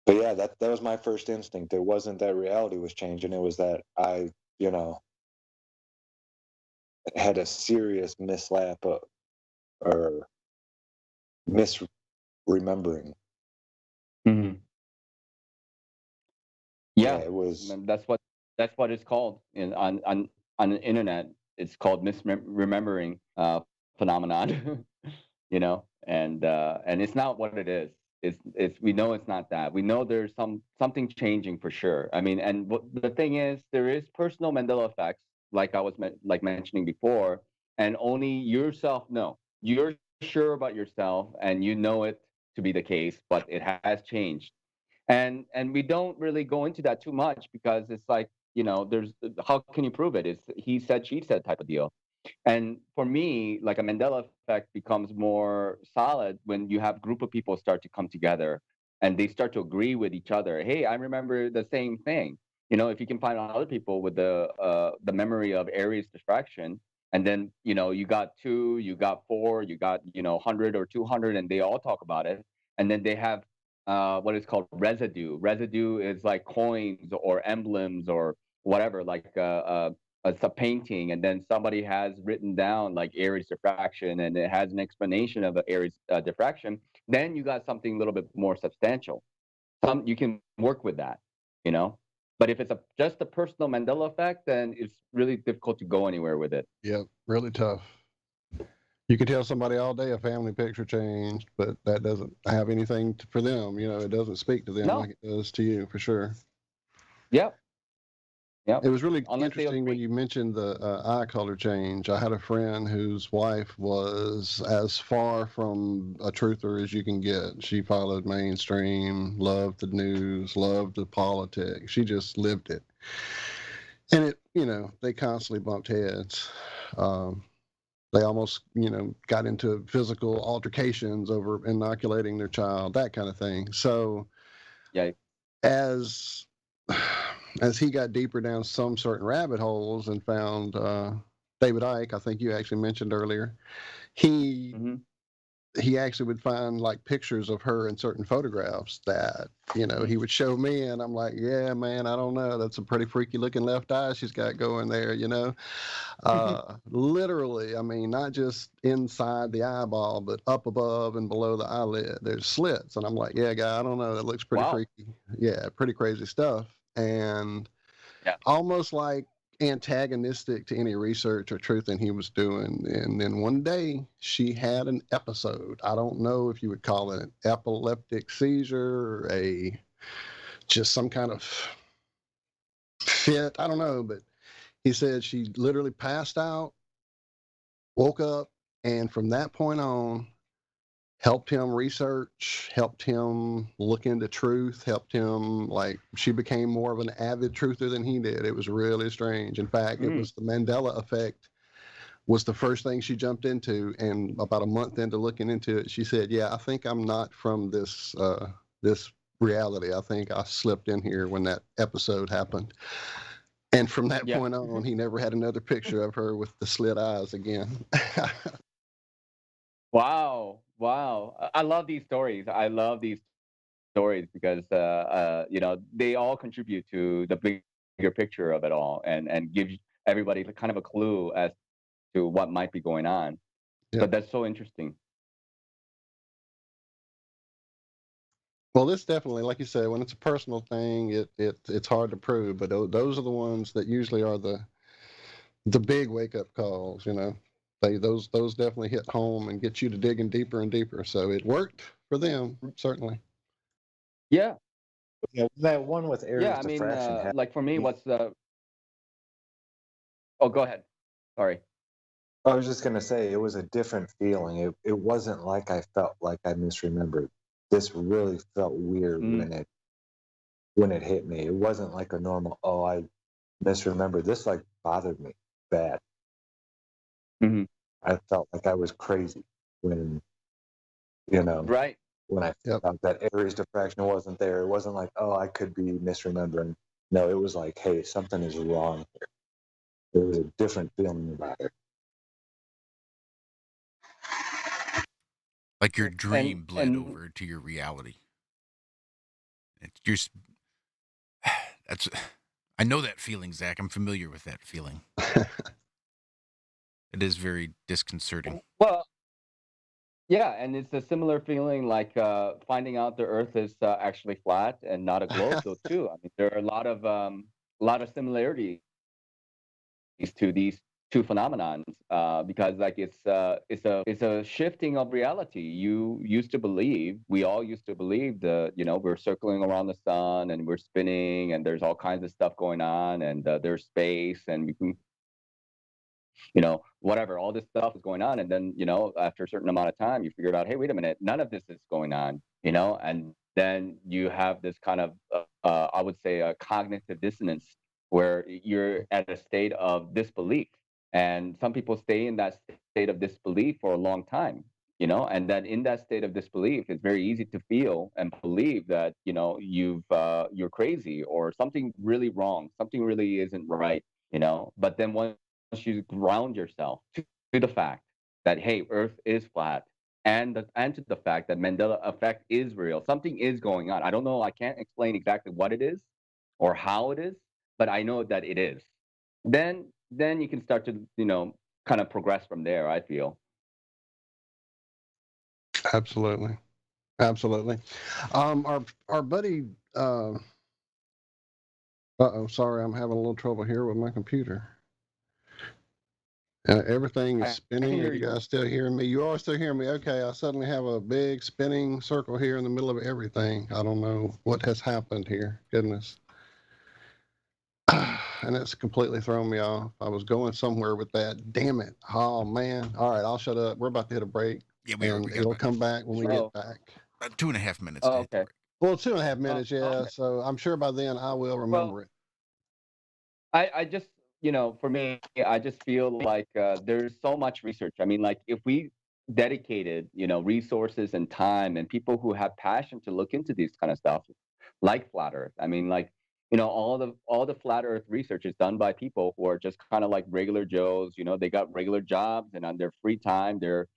But yeah, that was my first instinct. It wasn't that reality was changing. It was that I, had a serious mislap or misremembering. Yeah, it was. That's what it's called on the internet. It's called misremembering phenomenon. And it's not what it is. It's we know it's not that. We know there's something changing for sure. I mean, and the thing is, there is personal Mandela effects, like I was mentioning before, and only yourself know. You're sure about yourself, and you know it to be the case, but it has changed. And we don't really go into that too much because it's like, there's how can you prove it? It's he said, she said type of deal. And for me, like a Mandela effect becomes more solid when you have group of people start to come together and they start to agree with each other. Hey, I remember the same thing. If you can find other people with the memory of Aries diffraction, and then you got 2, you got 4, you got 100 or 200, and they all talk about it, and then they have what is called residue. Residue is like coins or emblems or whatever, like it's a painting, and then somebody has written down like Aries diffraction, and it has an explanation of Aries diffraction. Then you got something a little bit more substantial. You can work with that, But if it's just a personal Mandela effect, then it's really difficult to go anywhere with it. Yep, really tough. You can tell somebody all day a family picture changed, but that doesn't have anything for them. It doesn't speak to them like it does to you, for sure. Yep. It was really interesting when you mentioned the eye color change. I had a friend whose wife was as far from a truther as you can get. She followed mainstream, loved the news, loved the politics. She just lived it. And they constantly bumped heads. They almost, got into physical altercations over inoculating their child, that kind of thing. So, as he got deeper down some certain rabbit holes and found David Icke, I think you actually mentioned earlier, he he actually would find like pictures of her in certain photographs that, he would show me, and I'm like, yeah, man, I don't know. That's a pretty freaky looking left eye she's got going there, Literally, I mean, not just inside the eyeball, but up above and below the eyelid. There's slits. And I'm like, yeah, guy, I don't know. That looks pretty freaky. Yeah, pretty crazy stuff. And almost like antagonistic to any research or truthing he was doing. And then one day she had an episode. I don't know if you would call it an epileptic seizure or just some kind of fit. I don't know, but he said she literally passed out, woke up, and from that point on, helped him research, helped him look into truth, helped him, like, she became more of an avid truther than he did. It was really strange. In fact, it was the Mandela effect was the first thing she jumped into, and about a month into looking into it, she said, yeah, I think I'm not from this reality. I think I slipped in here when that episode happened. And from that point on, he never had another picture of her with the slit eyes again. Wow. I love these stories. I love these stories because they all contribute to the bigger picture of it all, and give everybody kind of a clue as to what might be going on. But that's so interesting. Well, this definitely, like you said, when it's a personal thing, it's hard to prove. But those are the ones that usually are the big wake up calls. Those definitely hit home and get you to digging deeper and deeper. So it worked for them, certainly. Yeah. That one with Aries Yeah, I mean, diffraction. like for me, what's the? Oh, go ahead. Sorry. I was just gonna say it was a different feeling. It wasn't like I felt like I misremembered. This really felt weird when it hit me. It wasn't like a normal, oh, I misremembered. This like bothered me bad. Mm-hmm. I felt like I was crazy when right when I found out that Aries diffraction wasn't there. It wasn't like, oh, I could be misremembering. No, it was like, hey, something is wrong here. There was a different feeling about it. Like your dream bled over to your reality. It's just I know that feeling, Zach. I'm familiar with that feeling. It is very disconcerting. Well, yeah, and it's a similar feeling like finding out the Earth is actually flat and not a globe, though. Too. I mean, there are a lot of similarities to these two phenomenons because like it's a shifting of reality. We all used to believe that we're circling around the sun and we're spinning and there's all kinds of stuff going on and there's space and we can whatever, all this stuff is going on. And then, after a certain amount of time, you figured out, hey, wait a minute, none of this is going on, and then you have this kind of, I would say, a cognitive dissonance where you're at a state of disbelief. And some people stay in that state of disbelief for a long time, and then in that state of disbelief, it's very easy to feel and believe that, you're crazy or something really wrong, something really isn't right, but then once you ground yourself to the fact that hey, Earth is flat, and to the fact that Mandela effect is real. Something is going on. I don't know. I can't explain exactly what it is or how it is, but I know that it is. Then you can start to kind of progress from there. I feel. Absolutely. Our buddy. Sorry, I'm having a little trouble here with my computer. Everything is spinning. Are you guys still hearing me? You are still hearing me? Okay, I suddenly have a big spinning circle here in the middle of everything. I don't know what has happened here. Goodness. And it's completely thrown me off. I was going somewhere with that. Damn it. Oh, man. All right, I'll shut up. We're about to hit a break. Yeah, and it'll come back when we get back. About 2.5 minutes. Oh, okay. Well, 2.5 minutes, yeah. Okay. So I'm sure by then I will remember it. I just, for me, I just feel like there's so much research. I mean, like if we dedicated, resources and time and people who have passion to look into these kind of stuff, like flat Earth. I mean, like, all the flat Earth research is done by people who are just kind of like regular Joes. They got regular jobs and on their free time, they're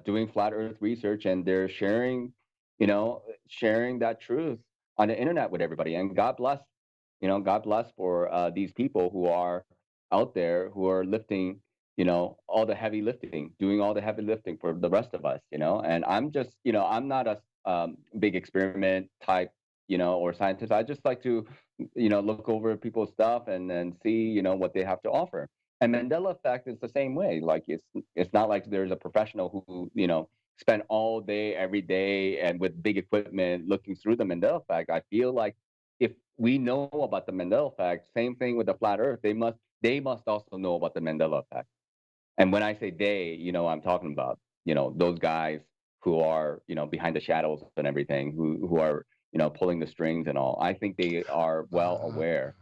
doing flat Earth research, and they're sharing that truth on the internet with everybody. And God bless, God bless for these people who are out there who are lifting, all the heavy lifting, doing all the heavy lifting for the rest of us, And I'm just, I'm not a big experiment type, or scientist. I just like to, look over people's stuff and then see, what they have to offer. And Mandela effect is the same way. Like it's not like there's a professional who, spend all day, every day, and with big equipment looking through the Mandela effect. I feel like if we know about the Mandela effect, same thing with the flat Earth. They must also know about the Mandela effect. And when I say they, I'm talking about, those guys who are, behind the shadows and everything, who are, pulling the strings and all. I think they are well aware.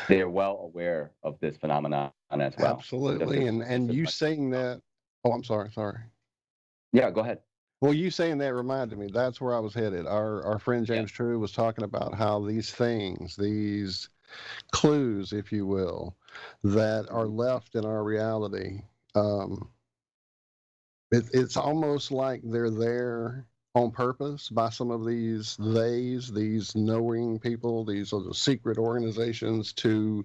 They are well aware of this phenomenon as well. Absolutely. And you saying that, oh, I'm sorry. Yeah, go ahead. Well, you saying that reminded me, that's where I was headed. Our friend James True was talking about how these things, these clues, if you will, that are left in our reality, it's almost like they're there on purpose by some of these these knowing people, these are the secret organizations, to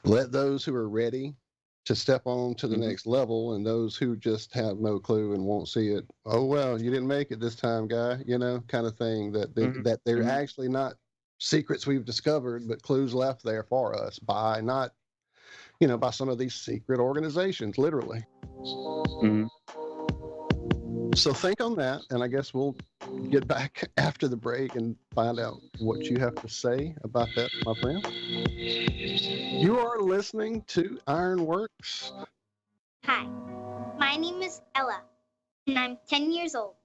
let those who are ready to step on to the next level, and those who just have no clue and won't see it, oh well, you didn't make it this time, guy, kind of thing, that they're actually not secrets we've discovered, but clues left there for us by not, by some of these secret organizations, literally. So think on that, and I guess we'll get back after the break and find out what you have to say about that, my friend. You are listening to Ironworx. Hi, my name is Ella, and I'm 10 years old.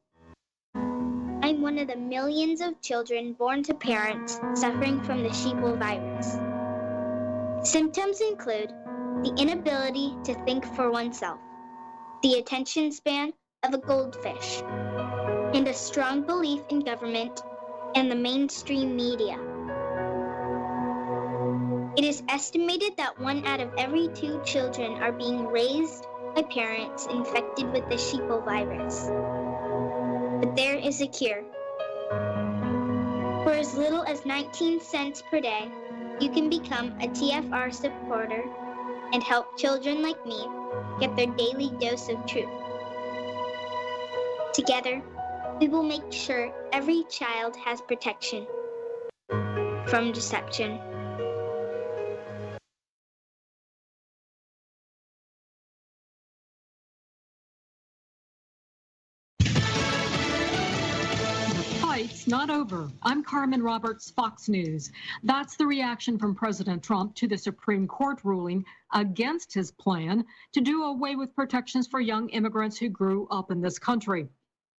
I'm one of the millions of children born to parents suffering from the sheeple virus. Symptoms include the inability to think for oneself, the attention span of a goldfish, and a strong belief in government and the mainstream media. It is estimated that 1 out of every 2 children are being raised by parents infected with the sheeple virus. But there is a cure. For as little as 19 cents per day, you can become a TFR supporter and help children like me get their daily dose of truth. Together, we will make sure every child has protection from deception. Fight's not over. I'm Carmen Roberts, Fox News. That's the reaction from President Trump to the Supreme Court ruling against his plan to do away with protections for young immigrants who grew up in this country.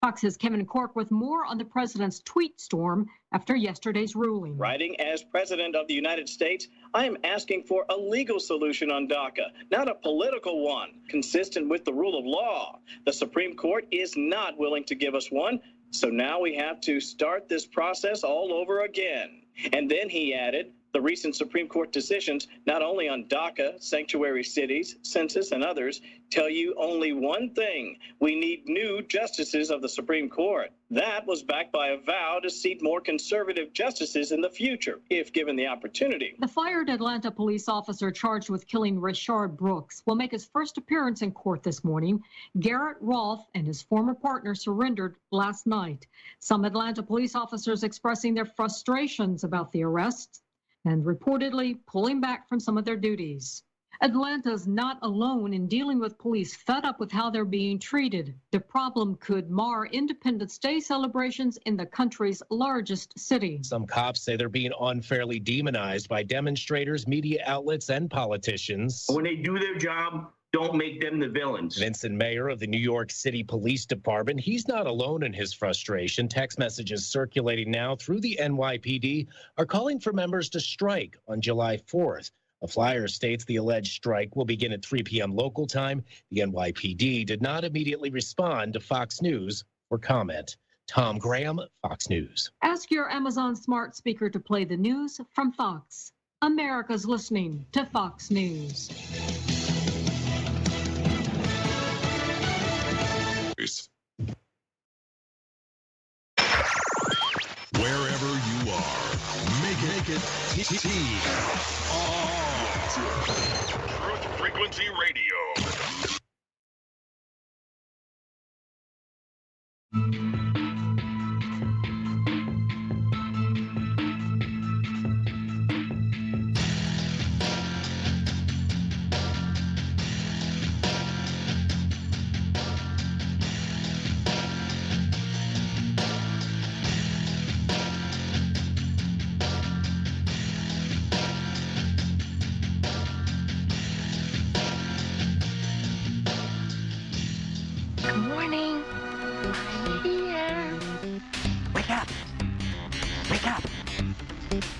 Fox's Kevin Cork with more on the president's tweet storm after yesterday's ruling. Writing as President of the United States, I am asking for a legal solution on DACA, not a political one, consistent with the rule of law. The Supreme Court is not willing to give us one, so now we have to start this process all over again. And then he added, the recent Supreme Court decisions, not only on DACA, sanctuary cities, census, and others, tell you only one thing. We need new justices of the Supreme Court. That was backed by a vow to seat more conservative justices in the future, if given the opportunity. The fired Atlanta police officer charged with killing Rayshard Brooks will make his first appearance in court this morning. Garrett Rolfe and his former partner surrendered last night. Some Atlanta police officers expressing their frustrations about the arrests and reportedly pulling back from some of their duties. Atlanta's not alone in dealing with police fed up with how they're being treated. The problem could mar Independence Day celebrations in the country's largest city. Some cops say they're being unfairly demonized by demonstrators, media outlets, and politicians. When they do their job, don't make them the villains. Vincent Mayer of the New York City Police Department, he's not alone in his frustration. Text messages circulating now through the NYPD are calling for members to strike on July 4th. A flyer states the alleged strike will begin at 3 p.m. local time. The NYPD did not immediately respond to Fox News for comment. Tom Graham, Fox News. Ask your Amazon smart speaker to play the news from Fox. America's listening to Fox News. Truth Frequency Radio. Good morning. I'm here. Wake up. Wake up.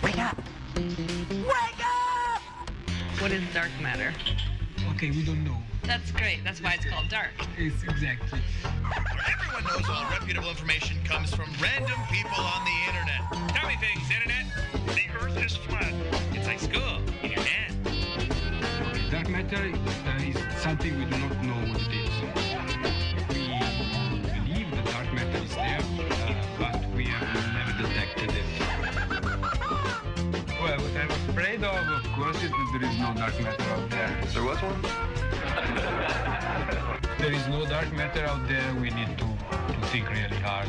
Wake up. Wake up! What is dark matter? Okay, we don't know. That's great. That's why it's called dark. It's exactly. Everyone knows all reputable information comes from random people on the internet. Tell me things, internet. The earth is flat. It's like school in your hand. Okay, dark matter is something we do not know what it is. We believe the dark matter is there, but we have never detected it. Well, what I'm afraid of course, is that there is no dark matter out there. There was one? There is no dark matter out there. We need to think really hard,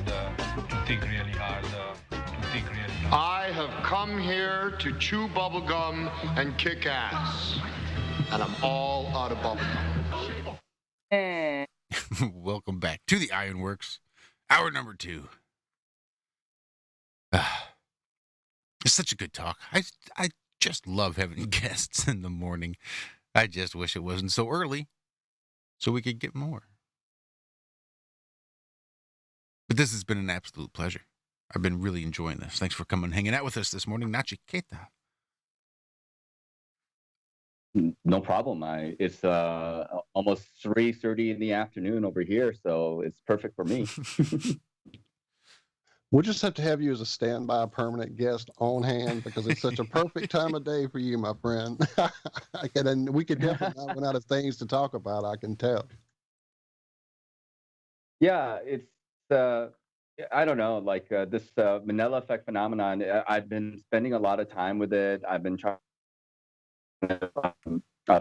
I have come here to chew bubblegum and kick ass. And I'm all out of bubblegum. Welcome back to the Ironworx, hour number 2. It's such a good talk. I just love having guests in the morning. I just wish it wasn't so early so we could get more. But this has been an absolute pleasure. I've been really enjoying this. Thanks for coming and hanging out with us this morning, Nachiketa. No problem. It's almost 3:30 in the afternoon over here, so it's perfect for me. We'll just have to have you as a standby permanent guest on hand because it's such a perfect time of day for you, my friend. And we could definitely not run out of things to talk about, I can tell. Yeah, it's I don't know, like this Mandela effect phenomenon. I've been spending a lot of time with it. I've been trying to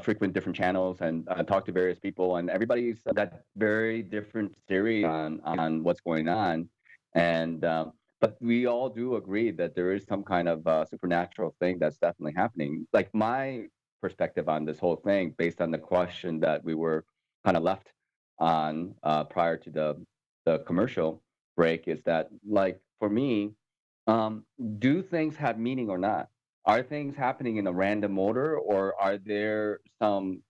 frequent different channels and talk to various people, and everybody's got very different theory on what's going on. And but we all do agree that there is some kind of supernatural thing that's definitely happening. Like my perspective on this whole thing, based on the question that we were kind of left on prior to the commercial break, is that, like, for me, do things have meaning or not? Are things happening in a random order, or are there some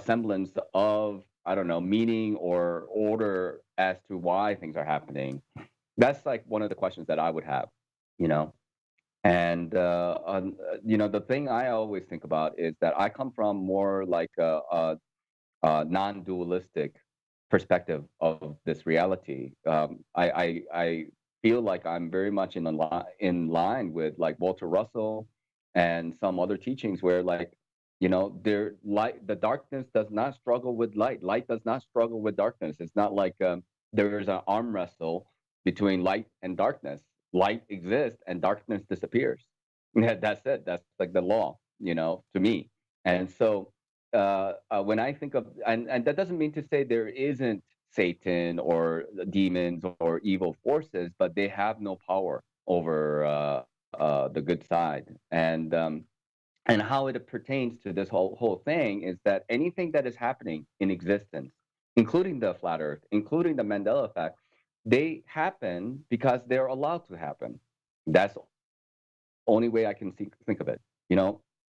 semblance of, I don't know, meaning or order as to why things are happening? That's like one of the questions that I would have, you know. And the thing I always think about is that I come from more like a non-dualistic perspective of this reality. I feel like I'm very much in line with like Walter Russell and some other teachings where, like, the darkness does not struggle with light. Light does not struggle with darkness. It's not like there's an arm wrestle between light and darkness. Light exists and darkness disappears. That's it. That's like the law, to me. And so when I think of, and that doesn't mean to say there isn't Satan or demons or evil forces, but they have no power over the good side. And how it pertains to this whole thing is that anything that is happening in existence, including the flat Earth, including the Mandela effect, they happen because they're allowed to happen. That's the only way I can think of it.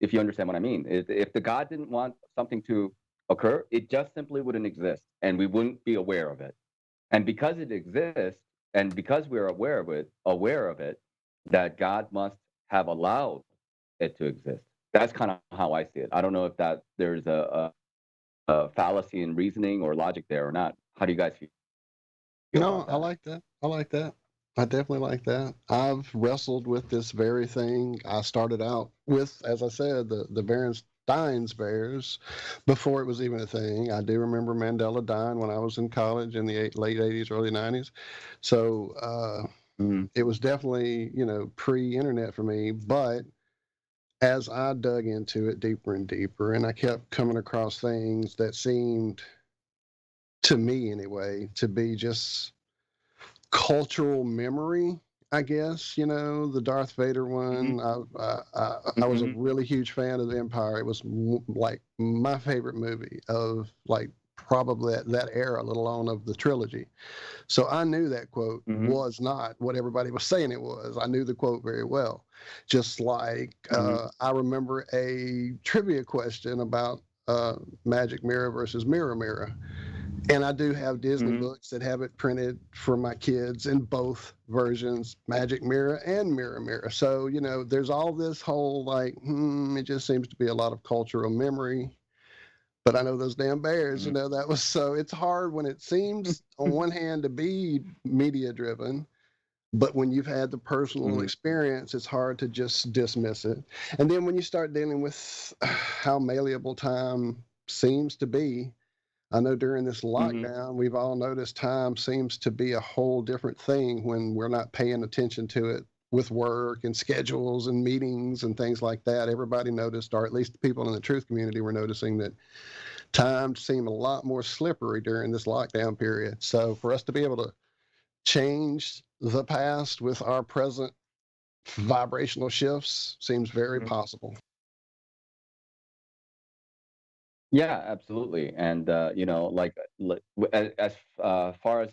If you understand what I mean. If the God didn't want something to occur, it just simply wouldn't exist, and we wouldn't be aware of it. And because it exists, and because we're aware of it, that God must have allowed it to exist. That's kind of how I see it. I don't know if there's a fallacy in reasoning or logic there or not. How do you guys feel? No, I like that. I definitely like that. I've wrestled with this very thing. I started out with, as I said, the Berenstain Bears before it was even a thing. I do remember Mandela dying when I was in college in the late 80s, early 90s. So it was definitely, pre-internet for me. But as I dug into it deeper and deeper, and I kept coming across things that seemed, to me anyway, to be just cultural memory, I guess. The Darth Vader one. I was a really huge fan of the Empire. It was like my favorite movie of like probably that era, let alone of the trilogy. So I knew that quote was not what everybody was saying it was. I knew the quote very well. Just like I remember a trivia question about Magic Mirror versus Mirror Mirror. And I do have Disney books that have it printed for my kids in both versions, Magic Mirror and Mirror Mirror. So, there's all this whole like, it just seems to be a lot of cultural memory. But I know those damn bears, that was so, it's hard when it seems on one hand to be media driven, but when you've had the personal experience, it's hard to just dismiss it. And then when you start dealing with how malleable time seems to be, I know during this lockdown, we've all noticed time seems to be a whole different thing when we're not paying attention to it with work and schedules and meetings and things like that. Everybody noticed, or at least the people in the truth community were noticing, that time seemed a lot more slippery during this lockdown period. So for us to be able to change the past with our present vibrational shifts seems very possible. Yeah, absolutely. And as far as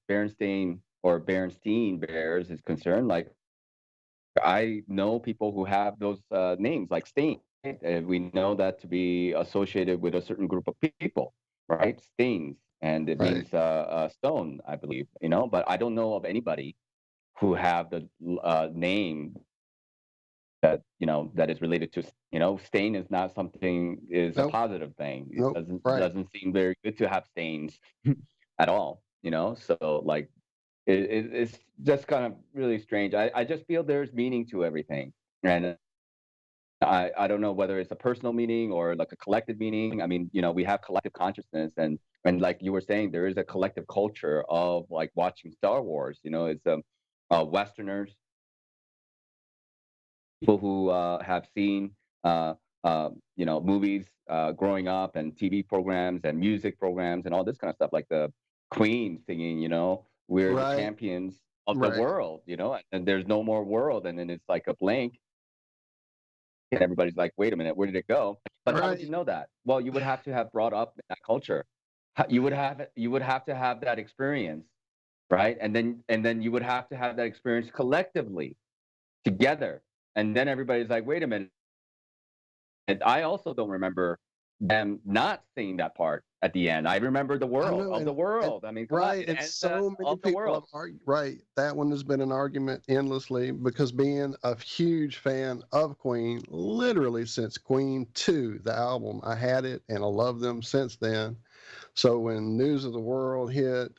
Berenstain or Berenstein Bears is concerned, like I know people who have those names, like Stain. And we know that to be associated with a certain group of people, right? Stains, and it means stone, I believe. But I don't know of anybody who have the name that is related to, stain is not something, is a positive thing. It doesn't seem very good to have stains at all, so like it's just kind of really strange. I just feel there's meaning to everything, and I don't know whether it's a personal meaning or like a collective meaning. I mean, we have collective consciousness, and like you were saying, there is a collective culture of like watching Star Wars. It's Westerners, people who have seen movies growing up, and TV programs and music programs and all this kind of stuff, like the Queen singing, we're the champions of the world, and there's no more world, and then it's like a blank, and everybody's like, wait a minute, where did it go? But how would you know that? Well, you would have to have brought up that culture. You would have to have that experience, right? And then you would have to have that experience collectively together. And then everybody's like, wait a minute. And I also don't remember them not saying that part at the end. I remember the world of the world. I mean, come on, and so many people have argued. That one has been an argument endlessly, because being a huge fan of Queen, literally since Queen 2, the album, I had it and I love them since then. So when News of the World hit,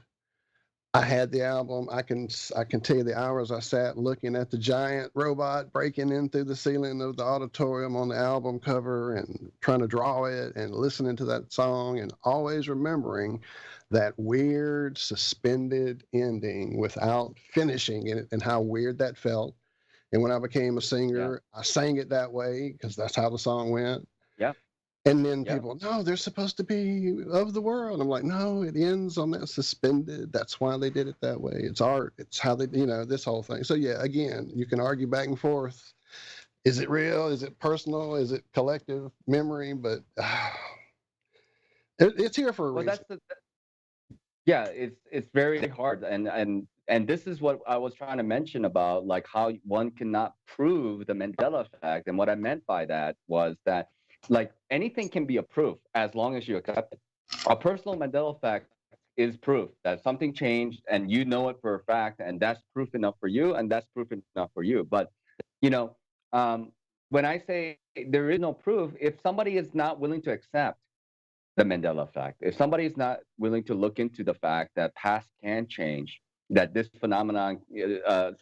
I had the album. I can tell you the hours I sat looking at the giant robot breaking in through the ceiling of the auditorium on the album cover, and trying to draw it and listening to that song, and always remembering that weird suspended ending without finishing it, and how weird that felt. And when I became a singer, I sang it that way because that's how the song went. Yeah. And then people, no, they're supposed to be of the world. I'm like, no, it ends on that suspended. That's why they did it that way. It's art. It's how they, this whole thing. So yeah, again, you can argue back and forth. Is it real? Is it personal? Is it collective memory? But it's here for a reason. Yeah, it's very hard, and this is what I was trying to mention about, like how one cannot prove the Mandela effect. And what I meant by that was that, like, anything can be a proof as long as you accept it. A personal Mandela effect is proof that something changed, and you know it for a fact, and that's proof enough for you, and that's proof enough for you. But when I say there is no proof, if somebody is not willing to accept the Mandela effect, if somebody is not willing to look into the fact that past can change, that this phenomenon,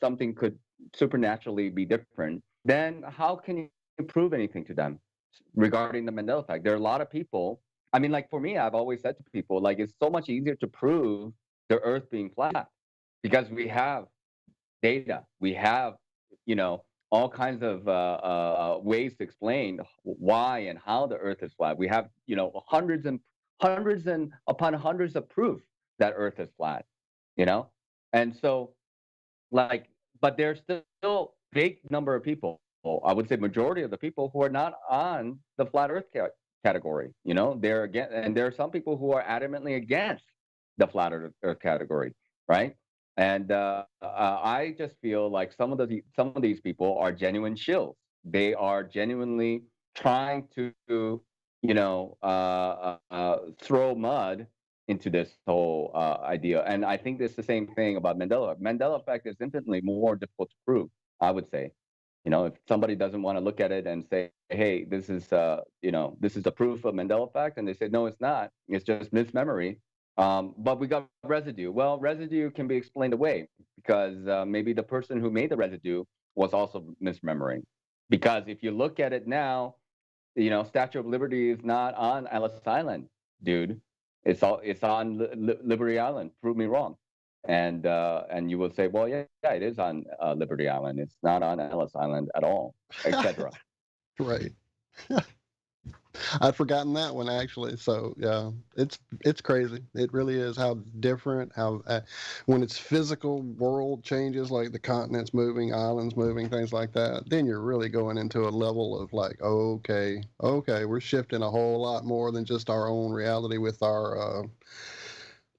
something could supernaturally be different, then how can you prove anything to them regarding the Mandela effect? There are a lot of people. I mean, like for me, I've always said to people, like, it's so much easier to prove the Earth being flat because we have data, we have, all kinds of ways to explain why and how the Earth is flat. We have, hundreds and upon hundreds of proof that Earth is flat. And so, like, but there's still big number of people. I would say majority of the people who are not on the flat Earth category. They're against, and there are some people who are adamantly against the flat Earth category, right? And I just feel like some of these people are genuine shills. They are genuinely trying to, throw mud into this whole idea. And I think it's the same thing about Mandela. Mandela effect is infinitely more difficult to prove, I would say. If somebody doesn't want to look at it and say, hey, this is the proof of Mandela effect, and they say, no, it's not. It's just mismemory. But we got residue. Well, residue can be explained away because maybe the person who made the residue was also misremembering. Because if you look at it now, Statue of Liberty is not on Ellis Island, dude. It's on Liberty Island. Prove me wrong. And you will say, well, yeah, it is on Liberty Island. It's not on Ellis Island at all, etc. Right. I'd forgotten that one actually. So yeah, it's crazy. It really is how different, how when it's physical world changes, like the continents moving, islands moving, things like that, then you're really going into a level of like, okay, we're shifting a whole lot more than just our own reality with our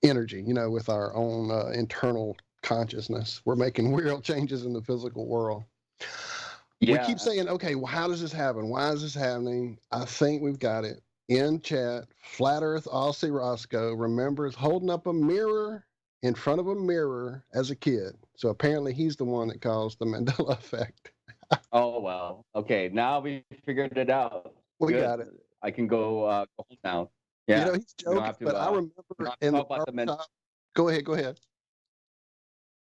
energy, with our own internal consciousness. We're making real changes in the physical world. Yeah. We keep saying, okay, well, how does this happen? Why is this happening? I think we've got it. In chat, Flat Earth Aussie Roscoe remembers holding up a mirror in front of a mirror as a kid. So apparently he's the one that caused the Mandela effect. Oh, well. Okay, now we figured it out. We got it. I can go home now. Yeah. He's joking, but I remember in the barbershop. Go ahead.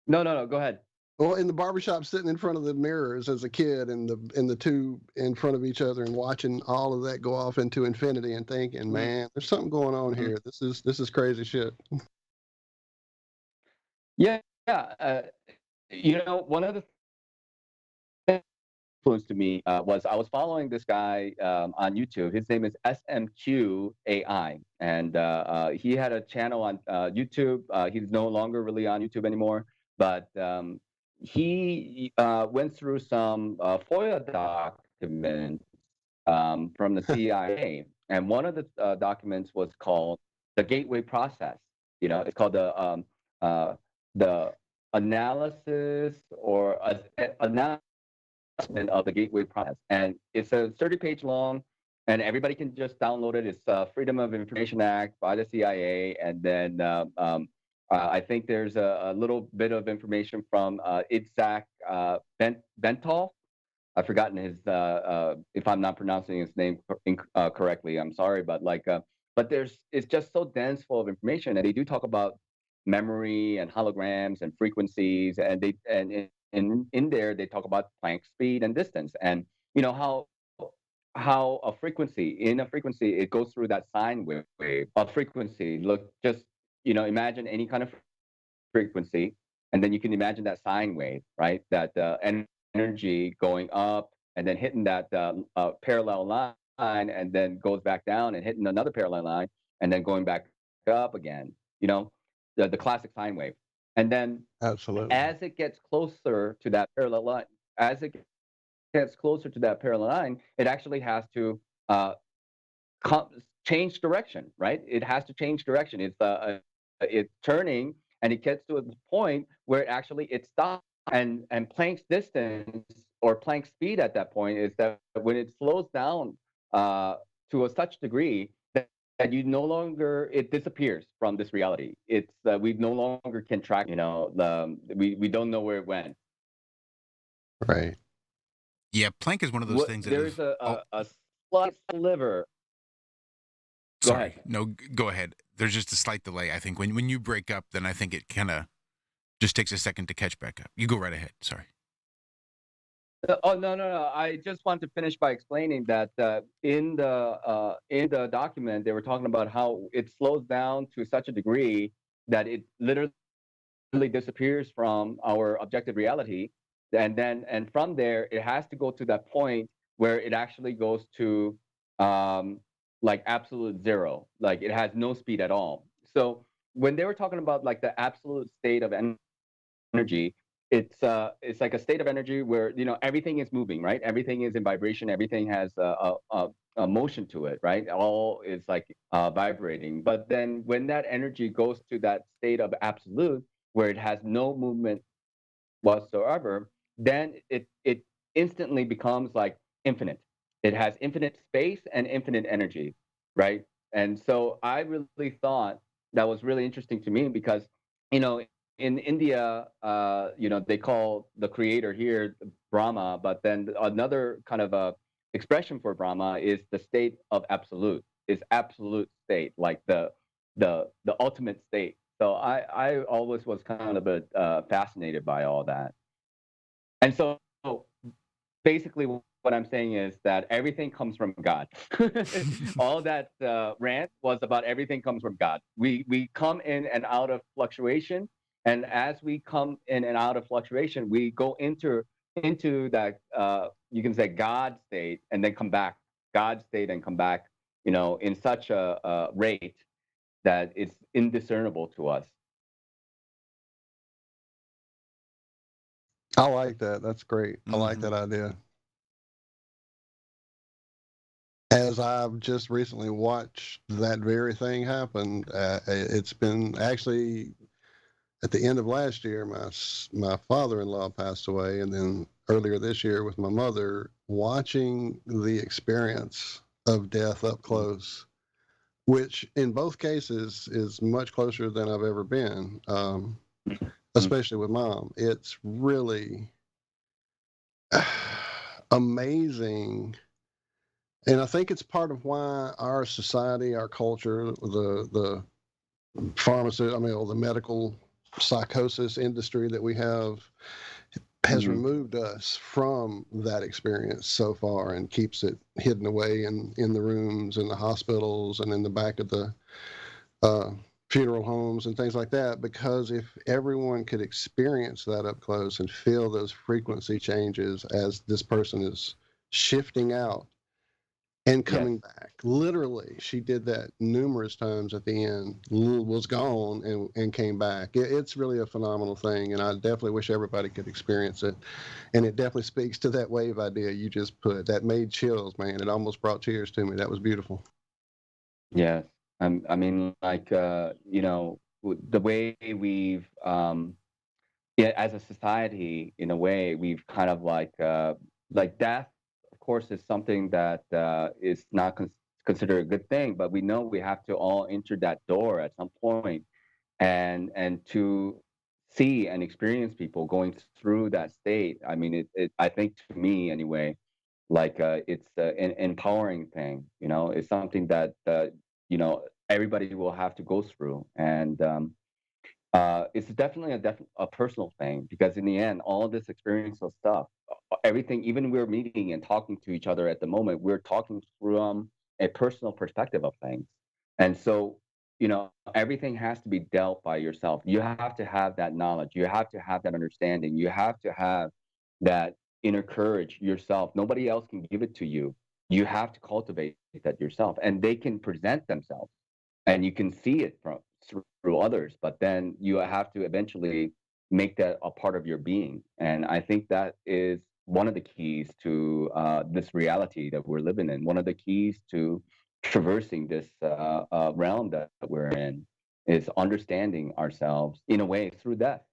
No, go ahead. Well, in the barbershop, sitting in front of the mirrors as a kid, and the two in front of each other, and watching all of that go off into infinity, and thinking, man, there's something going on here. This is crazy shit. Yeah. One of the things influenced to me was I was following this guy on YouTube. His name is SMQAI, and he had a channel on YouTube. He's no longer really on YouTube anymore, but he went through some FOIA documents from the CIA, and one of the documents was called the Gateway Process. It's called the analysis or announcement of the Gateway Process, and it's a 30-page long, and everybody can just download it. It's Freedom of Information Act by the CIA, and then I think there's a little bit of information from Itzhak Bentall. I've forgotten his, if I'm not pronouncing his name correctly, I'm sorry, but it's just so dense full of information, and they do talk about memory and holograms and frequencies, and in there they talk about Planck speed and distance, and how a frequency it goes through that sine wave of frequency. Look, just imagine any kind of frequency, and then you can imagine that sine wave, right? That energy going up and then hitting that parallel line, and then goes back down and hitting another parallel line, and then going back up again. The classic sine wave. And then absolutely, as it gets closer to that parallel line, it actually has to change direction, right? It has to change direction. It's turning, and it gets to a point where it stops. And Planck's distance or Planck's speed at that point is that when it slows down to a such degree that it disappears from this reality. It's we no longer can track. We don't know where it went. Right. Yeah, Planck is one of those things that there's a slight sliver. Sorry, no, go ahead. There's just a slight delay. I think when you break up, then I think it kind of just takes a second to catch back up. You go right ahead. Sorry. No. I just want to finish by explaining that in the document they were talking about how it slows down to such a degree that it literally disappears from our objective reality, and from there it has to go to that point where it actually goes to like absolute zero, like it has no speed at all. So when they were talking about like the absolute state of energy, it's like a state of energy where everything is moving, right? Everything is in vibration, everything has a motion to it, right? All is like vibrating. But then when that energy goes to that state of absolute where it has no movement whatsoever, then it instantly becomes like infinite. It has infinite space and infinite energy, right? And so I really thought that was really interesting to me because, you know, in India, they call the creator here Brahma, but then another kind of a expression for Brahma is the state of absolute, is absolute state, like the ultimate state. So I always was kind of fascinated by all that. And so basically what I'm saying is that everything comes from God. All that rant was about everything comes from God. We come in and out of fluctuation, and as we come in and out of fluctuation, we go into that you can say God state, and then come back, God state, and come back, in such a rate that it's indiscernible to us. I like that. That's great. I like that idea. As I've just recently watched that very thing happen, it's been actually at the end of last year, my father-in-law passed away, and then earlier this year with my mother, watching the experience of death up close, which in both cases is much closer than I've ever been, especially with Mom. It's really amazing. And I think it's part of why our society, our culture, the pharmacy, the medical psychosis industry that we have has removed us from that experience so far and keeps it hidden away in the rooms, in the hospitals, and in the back of the funeral homes and things like that. Because if everyone could experience that up close and feel those frequency changes as this person is shifting out and coming back. Literally, she did that numerous times at the end, was gone and came back. It's really a phenomenal thing, and I definitely wish everybody could experience it. And it definitely speaks to that wave idea you just put. That made chills, man. It almost brought tears to me. That was beautiful. Yes. I mean, like, the way we've, as a society, in a way, we've kind of like death, of course, is something that is not considered a good thing, but we know we have to all enter that door at some point, and to see and experience people going through that state. I mean, I think, to me anyway, like it's an empowering thing. It's something that everybody will have to go through, and it's definitely a personal thing, because in the end, all this experiential stuff, everything, even we're meeting and talking to each other at the moment, we're talking from a personal perspective of things. And so, everything has to be dealt by yourself. You have to have that knowledge. You have to have that understanding. You have to have that inner courage yourself. Nobody else can give it to you. You have to cultivate that yourself, and they can present themselves, and you can see it through others, but then you have to eventually make that a part of your being. And I think that is one of the keys to this reality that we're living in. One of the keys to traversing this realm that we're in is understanding ourselves in a way through death,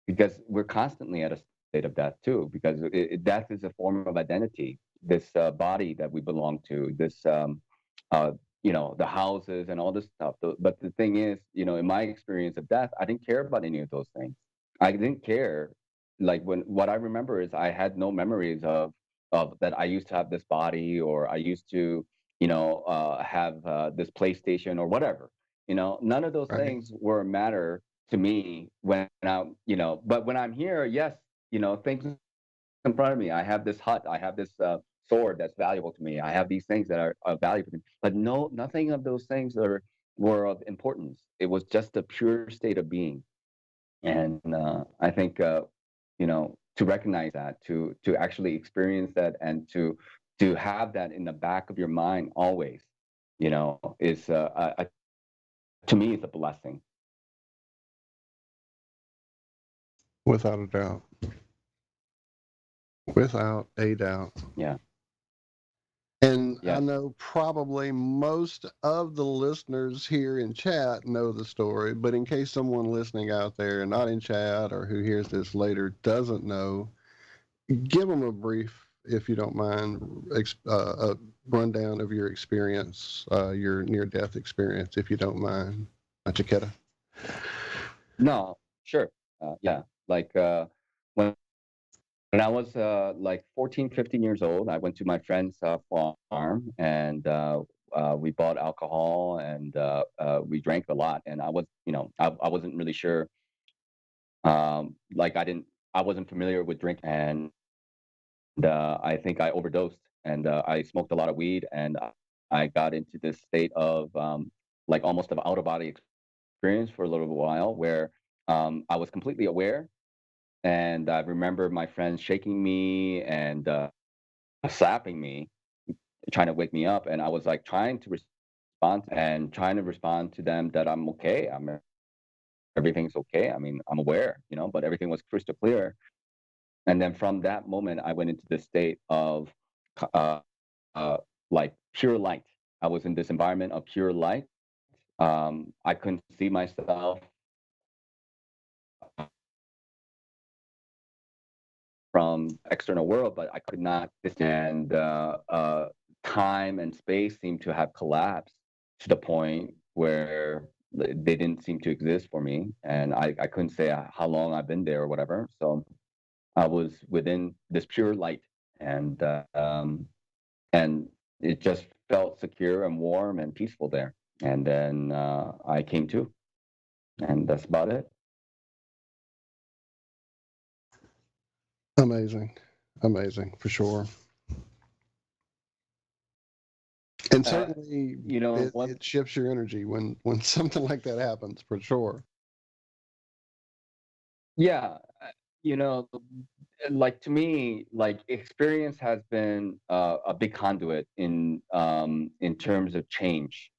because we're constantly at a state of death too, because death is a form of identity. This body that we belong to, this the houses and all this stuff. But the thing is, in my experience of death, I didn't care about any of those things. I didn't care. Like, what I remember is I had no memories of that I used to have this body, or I used to, have this PlayStation or whatever. None of those things were a matter to me when but when I'm here, yes, things in front of me. I have this hut. I have this sword that's valuable to me. I have these things that are valuable to me. But nothing of those things were of importance. It was just a pure state of being. And I think, recognize that, to actually experience that, and to have that in the back of your mind always, is to me, it's a blessing. Without a doubt. Without a doubt. Yeah. And Yes. I know probably most of the listeners here in chat know the story, but in case someone listening out there, not in chat or who hears this later, doesn't know, give them a brief, if you don't mind, a rundown of your experience, your near-death experience, if you don't mind, Nachiketa. No, sure. Yeah. Like when I was like 14, 15 years old, I went to my friend's farm, and we bought alcohol, and we drank a lot. And I was, I wasn't really sure. Like I wasn't familiar with drink, and I think I overdosed, and I smoked a lot of weed, and I got into this state of like almost an out of body experience for a little while, where I was completely aware. And I remember my friends shaking me and slapping me, trying to wake me up. And I was like trying to respond to them that I'm okay. Everything's okay. I mean, I'm aware, but everything was crystal clear. And then from that moment, I went into this state of uh, like pure light. I was in this environment of pure light. I couldn't see myself from external world, but I could not stand. Time and space seemed to have collapsed to the point where they didn't seem to exist for me, and I couldn't say how long I've been there or whatever. So I was within this pure light, and and it just felt secure and warm and peaceful there. And then I came to, and that's about it. Amazing, for sure. And certainly, it shifts your energy when something like that happens, for sure. Yeah, like to me, like experience has been a big conduit in terms of change.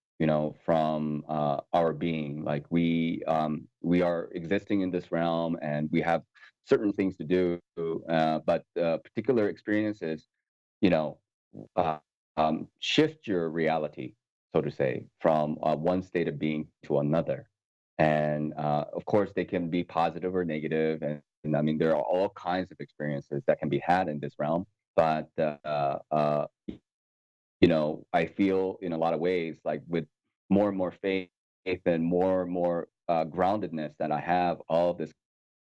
From our being, like we are existing in this realm, and we have certain things to do. But particular experiences, you know, uh, shift your reality, so to say, from one state of being to another. And of course, they can be positive or negative. And I mean, there are all kinds of experiences that can be had in this realm. But, I feel in a lot of ways, like with more and more faith and more groundedness that I have, all of this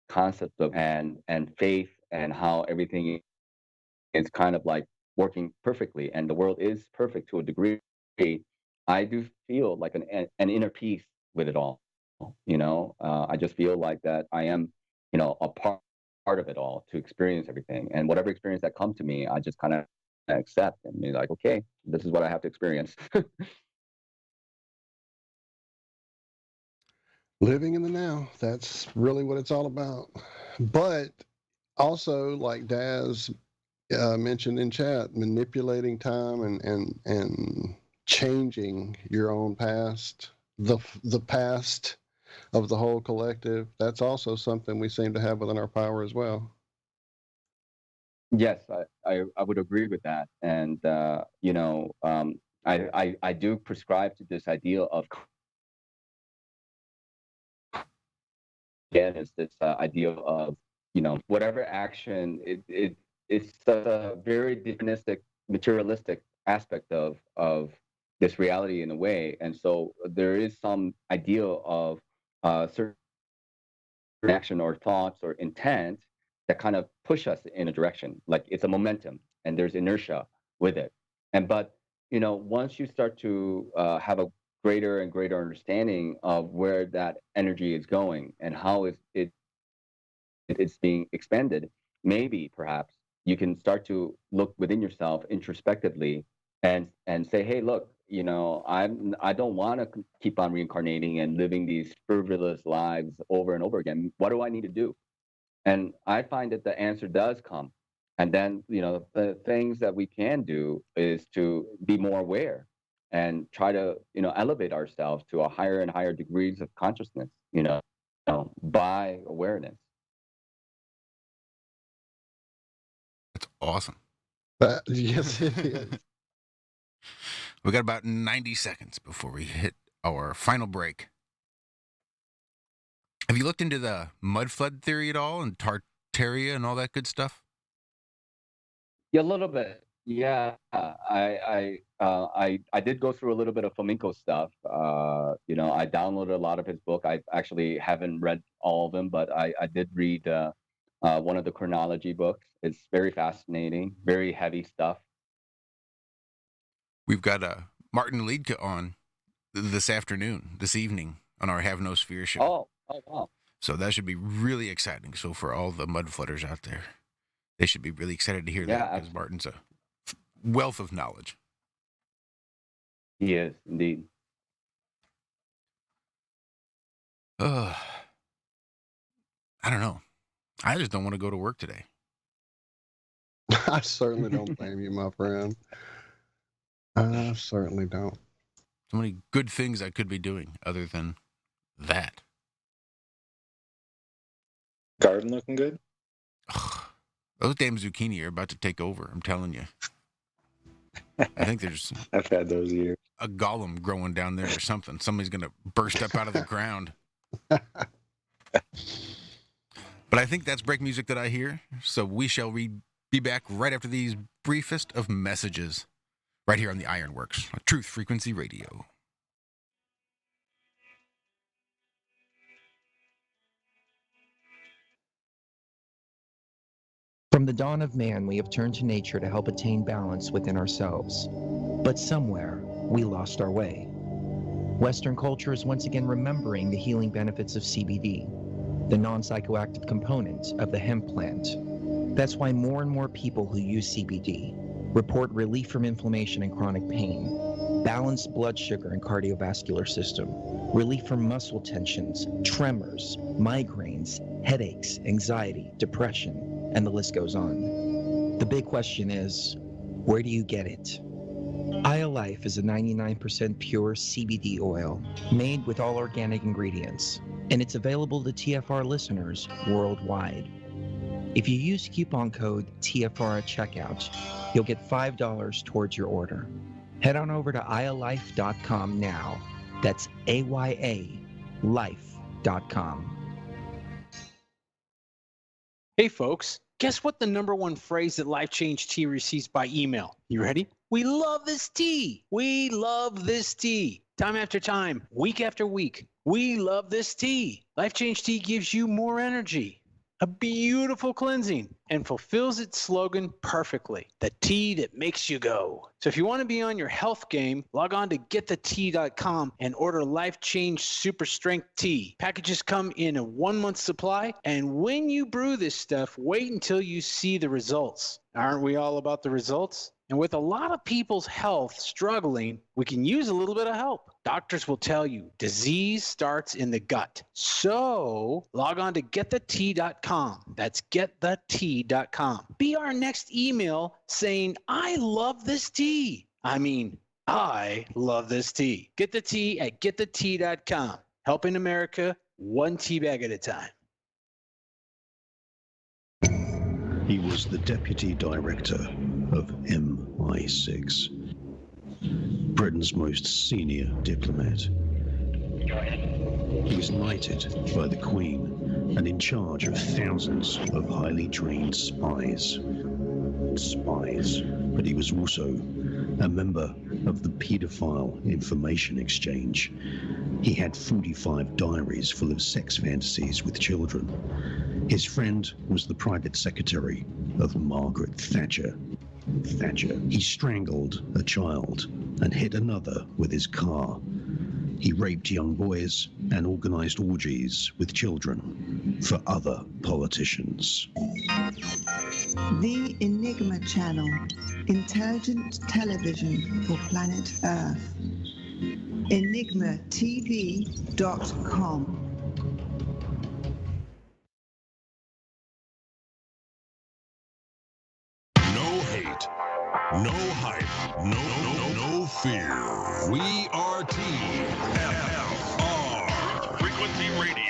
concept of and faith, and how everything is kind of like working perfectly, and the world is perfect to a degree. I do feel like an inner peace with it all. I just feel like that I am, a part of it all, to experience everything, and whatever experience that comes to me, I just kind of accept and be like, okay, this is what I have to experience. Living in the now, that's really what it's all about. But also, like Daz mentioned in chat, manipulating time and changing your own past, the past of the whole collective, that's also something we seem to have within our power as well. Yes, I would agree with that. And I do prescribe to this idea of, again, is this idea of, whatever action, it's a very deterministic, materialistic aspect of this reality in a way. And so there is some idea of certain action or thoughts or intent that kind of push us in a direction. Like it's a momentum, and there's inertia with it. But once you start to have a greater and greater understanding of where that energy is going and how it's being expended, maybe perhaps you can start to look within yourself introspectively, and say, hey, look, I don't want to keep on reincarnating and living these frivolous lives over and over again. What do I need to do? And I find that the answer does come. And then, the things that we can do is to be more aware and try to, elevate ourselves to a higher and higher degrees of consciousness, by awareness. That's awesome. Yes, it is. We got about 90 seconds before we hit our final break. Have you looked into the mud flood theory at all, and Tartaria and all that good stuff? Yeah, a little bit. Yeah, I did go through a little bit of flamenco stuff. I downloaded a lot of his book. I actually haven't read all of them, but I did read one of the chronology books. It's very fascinating, very heavy stuff. We've got Martin Liedke on this evening on our Have No Sphere show. Oh, wow. So that should be really exciting. So for all the mud flooders out there, they should be really excited to hear that, because Martin's a wealth of knowledge. He is, indeed. I don't know. I just don't want to go to work today. I certainly don't blame you, my friend. I certainly don't. So many good things I could be doing other than that. Garden looking good? Those damn zucchini are about to take over, I'm telling you. I think there's I've had those years. A golem growing down there or something. Somebody's going to burst up out of the ground. But I think that's break music that I hear. So we shall be back right after these briefest of messages right here on the Ironworks, on Truth Frequency Radio. From the dawn of man, we have turned to nature to help attain balance within ourselves. But somewhere, we lost our way. Western culture is once again remembering the healing benefits of CBD, the non-psychoactive component of the hemp plant. That's why more and more people who use CBD report relief from inflammation and chronic pain, balanced blood sugar and cardiovascular system, relief from muscle tensions, tremors, migraines, headaches, anxiety, depression, and the list goes on. The big question is, where do you get it? IOLife is a 99% pure CBD oil made with all organic ingredients, and it's available to TFR listeners worldwide. If you use coupon code TFR at checkout, you'll get $5 towards your order. Head on over to iolife.com now. That's AYA life.com. Hey folks, guess what the #1 phrase that Life Change Tea receives by email? You ready? We love this tea. We love this tea. Time after time, week after week, we love this tea. Life Change Tea gives you more energy, a beautiful cleansing, and fulfills its slogan perfectly. The tea that makes you go. So if you want to be on your health game, log on to getthetea.com and order Life Change Super Strength Tea. Packages come in a 1-month supply, and when you brew this stuff, wait until you see the results. Aren't we all about the results? And with a lot of people's health struggling, we can use a little bit of help. Doctors will tell you disease starts in the gut. So log on to getthetea.com. That's getthetea.com. Be our next email saying, I love this tea. I love this tea. Get the tea at getthetea.com. Helping America one tea bag at a time. He was the deputy director of MI6, Britain's most senior diplomat. He was knighted by the Queen and in charge of thousands of highly trained spies. But he was also a member of the Paedophile Information Exchange. He had 45 diaries full of sex fantasies with children. His friend was the private secretary of Margaret Thatcher. He strangled a child and hit another with his car. He raped young boys and organized orgies with children for other politicians. The Enigma Channel, intelligent television for planet Earth. EnigmaTV.com. No hype, no fear. We are TFR. Frequency Radio.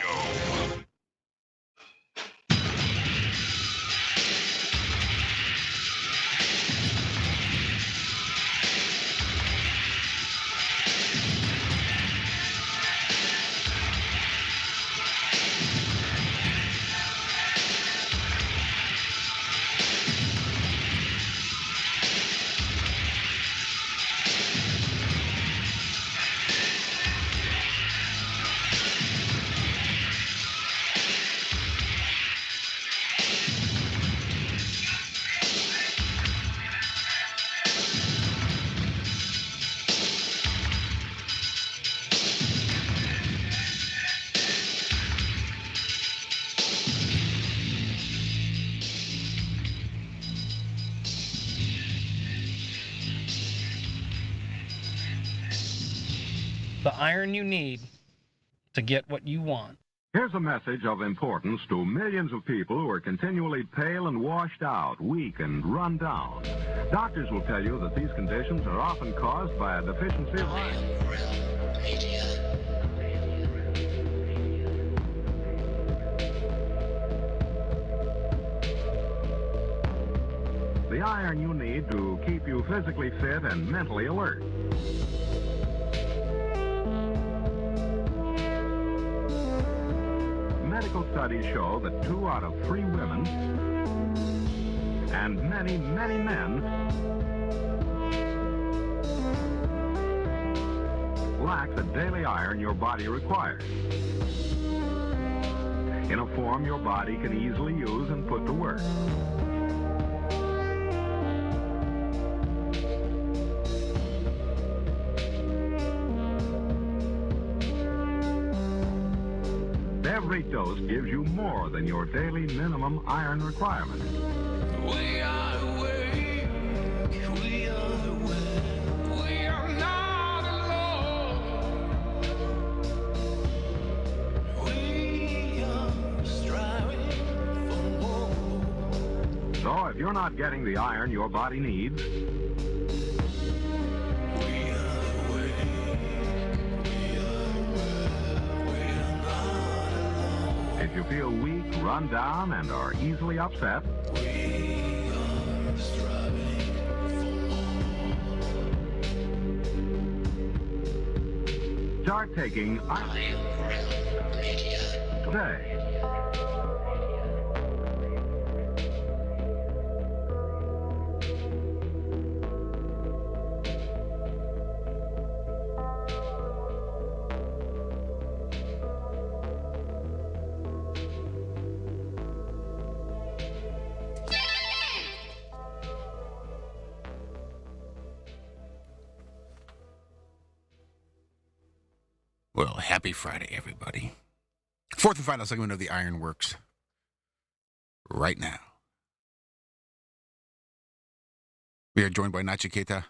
The iron you need to get what you want. Here's a message of importance to millions of people who are continually pale and washed out, weak and run down. Doctors will tell you that these conditions are often caused by a deficiency of iron. The iron you need to keep you physically fit and mentally alert. Medical studies show that 2 out of 3 women and many, many men lack the daily iron your body requires in a form your body can easily use and put to work. Every dose gives you more than your daily minimum iron requirement. We are awake, we are aware, we are not alone. We are striving for more. So if you're not getting the iron your body needs, if you feel weak, run down, and are easily upset, start taking iron today. Well, happy Friday, everybody. Fourth and final segment of the Ironworks right now. We are joined by Nachiketa.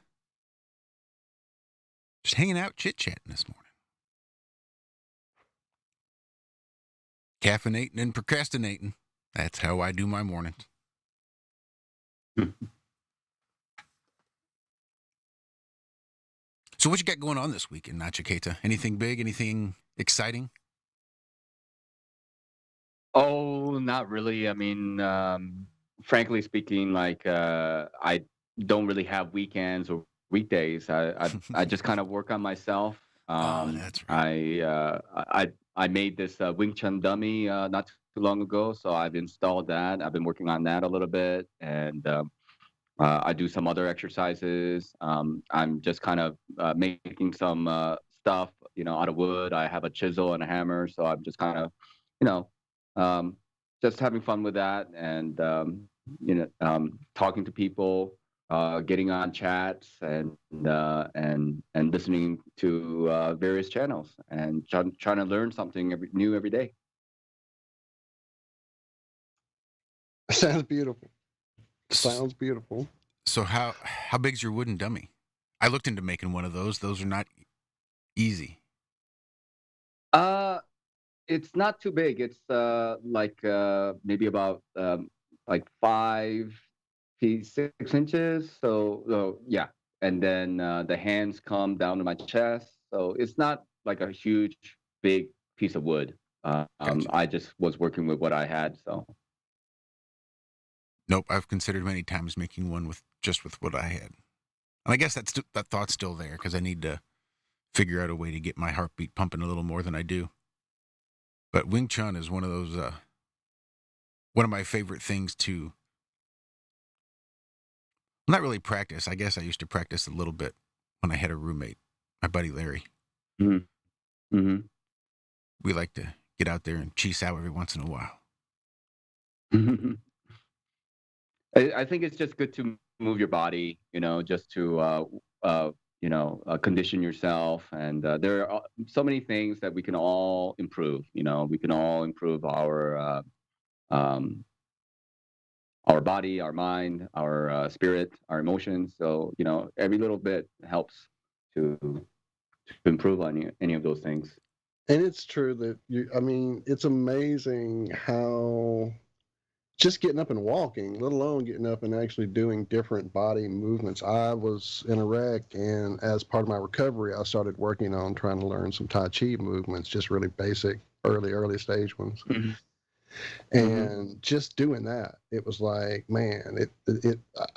Just hanging out, chit-chatting this morning. Caffeinating and procrastinating. That's how I do my mornings. So what you got going on this weekend, Nachiketa? Anything big? Anything exciting? Oh, not really. I mean, frankly speaking, like I don't really have weekends or weekdays. I just kind of work on myself. That's right. I made this Wing Chun dummy not too long ago, so I've installed that. I've been working on that a little bit, and I do some other exercises. I'm just kind of making some stuff, out of wood. I have a chisel and a hammer, so I'm just kind of, you know, just having fun with that, and talking to people, getting on chats, and listening to various channels, and trying to learn something new every day. Sounds beautiful. Sounds beautiful. So how big's your wooden dummy? I looked into making one of those. Those are not easy. It's not too big. It's maybe about like 5 feet 6 inches. So yeah, and then the hands come down to my chest. So it's not like a huge, big piece of wood. Gotcha. I just was working with what I had. So Nope, I've considered many times making one with what I had. And I guess that thought's still there because I need to figure out a way to get my heartbeat pumping a little more than I do. But Wing Chun is one of those, one of my favorite things to, not really practice. I guess I used to practice a little bit when I had a roommate, my buddy Larry. Mm-hmm. Mm-hmm. We like to get out there and cheese out every once in a while. I think it's just good to move your body, just to condition yourself. And there are so many things that we can all improve. We can all improve our body, our mind, our spirit, our emotions. So every little bit helps to improve on any of those things. And it's true that it's amazing how just getting up and walking, let alone getting up and actually doing different body movements. I was in a wreck, and as part of my recovery, I started working on trying to learn some Tai Chi movements, just really basic, early stage ones. Mm-hmm. And just doing that, it was like, man,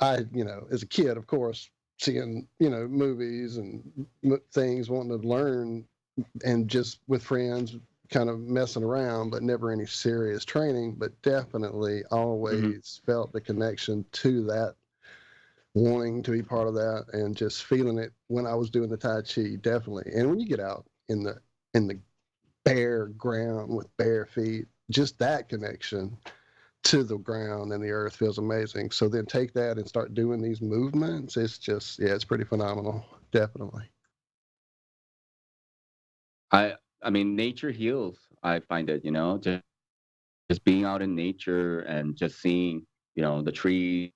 I as a kid, of course, seeing, movies and things, wanting to learn, and just with friends, kind of messing around, but never any serious training, but definitely always felt the connection to that, wanting to be part of that, and just feeling it when I was doing the Tai Chi, definitely. And when you get out in the bare ground with bare feet, just that connection to the ground and the earth feels amazing. So then take that and start doing these movements. It's just, it's pretty phenomenal. Definitely. I mean, nature heals. I find it, just being out in nature and just seeing, the trees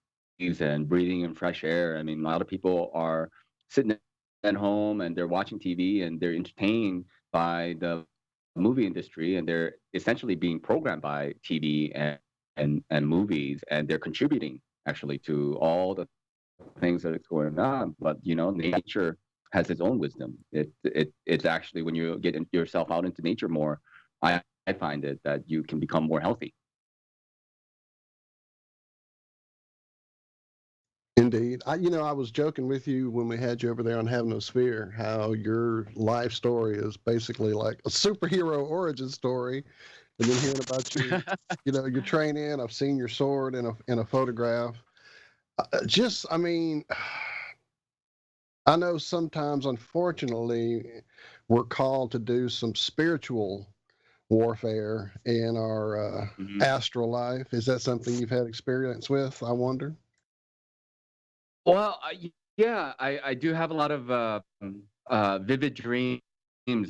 and breathing in fresh air. I mean, a lot of people are sitting at home and they're watching TV and they're entertained by the movie industry, and they're essentially being programmed by TV and movies, and they're contributing actually to all the things that is going on. But nature has its own wisdom. It's actually, when you get yourself out into nature more, I find it that you can become more healthy. Indeed. I was joking with you when we had you over there on Having No Sphere, how your life story is basically like a superhero origin story. And then hearing about your training, I've seen your sword in a photograph. I know sometimes, unfortunately, we're called to do some spiritual warfare in our astral life. Is that something you've had experience with, I wonder? Well, yeah, I do have a lot of vivid dreams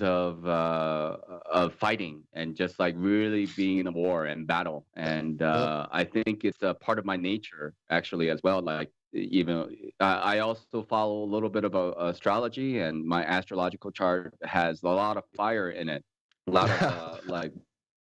of fighting and just like really being in a war and battle. And I think it's a part of my nature actually as well. Like, even I also follow a little bit of astrology, and my astrological chart has a lot of fire in it. A lot of like,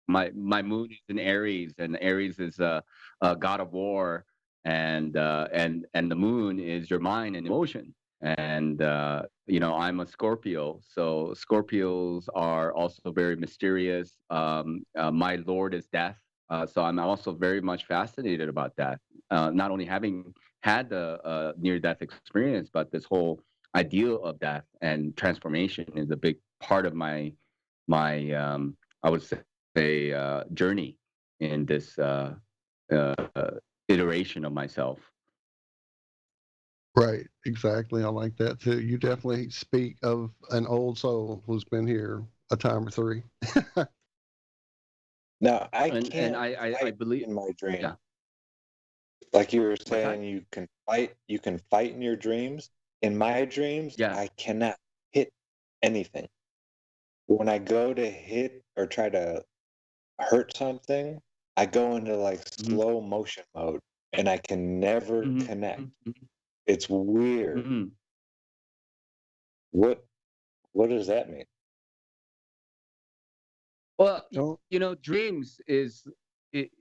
my moon is in Aries, and Aries is a god of war, and the moon is your mind and emotion. And I'm a Scorpio, so Scorpios are also very mysterious. My lord is death, so I'm also very much fascinated about death. Not only having had the near-death experience, but this whole ideal of death and transformation is a big part of my I would say journey in this uh, iteration of myself. Right, exactly. I like that too. You definitely speak of an old soul who's been here a time or three. Now, I And can't I fight believe, in my dream. yeah. Like you were What's that? saying, you can fight in your dreams. In my dreams, Yeah. I cannot hit anything. When I go to hit or try to hurt something, I go into like slow motion mode and I can never connect. It's weird. What does that mean? Well, dreams is, it's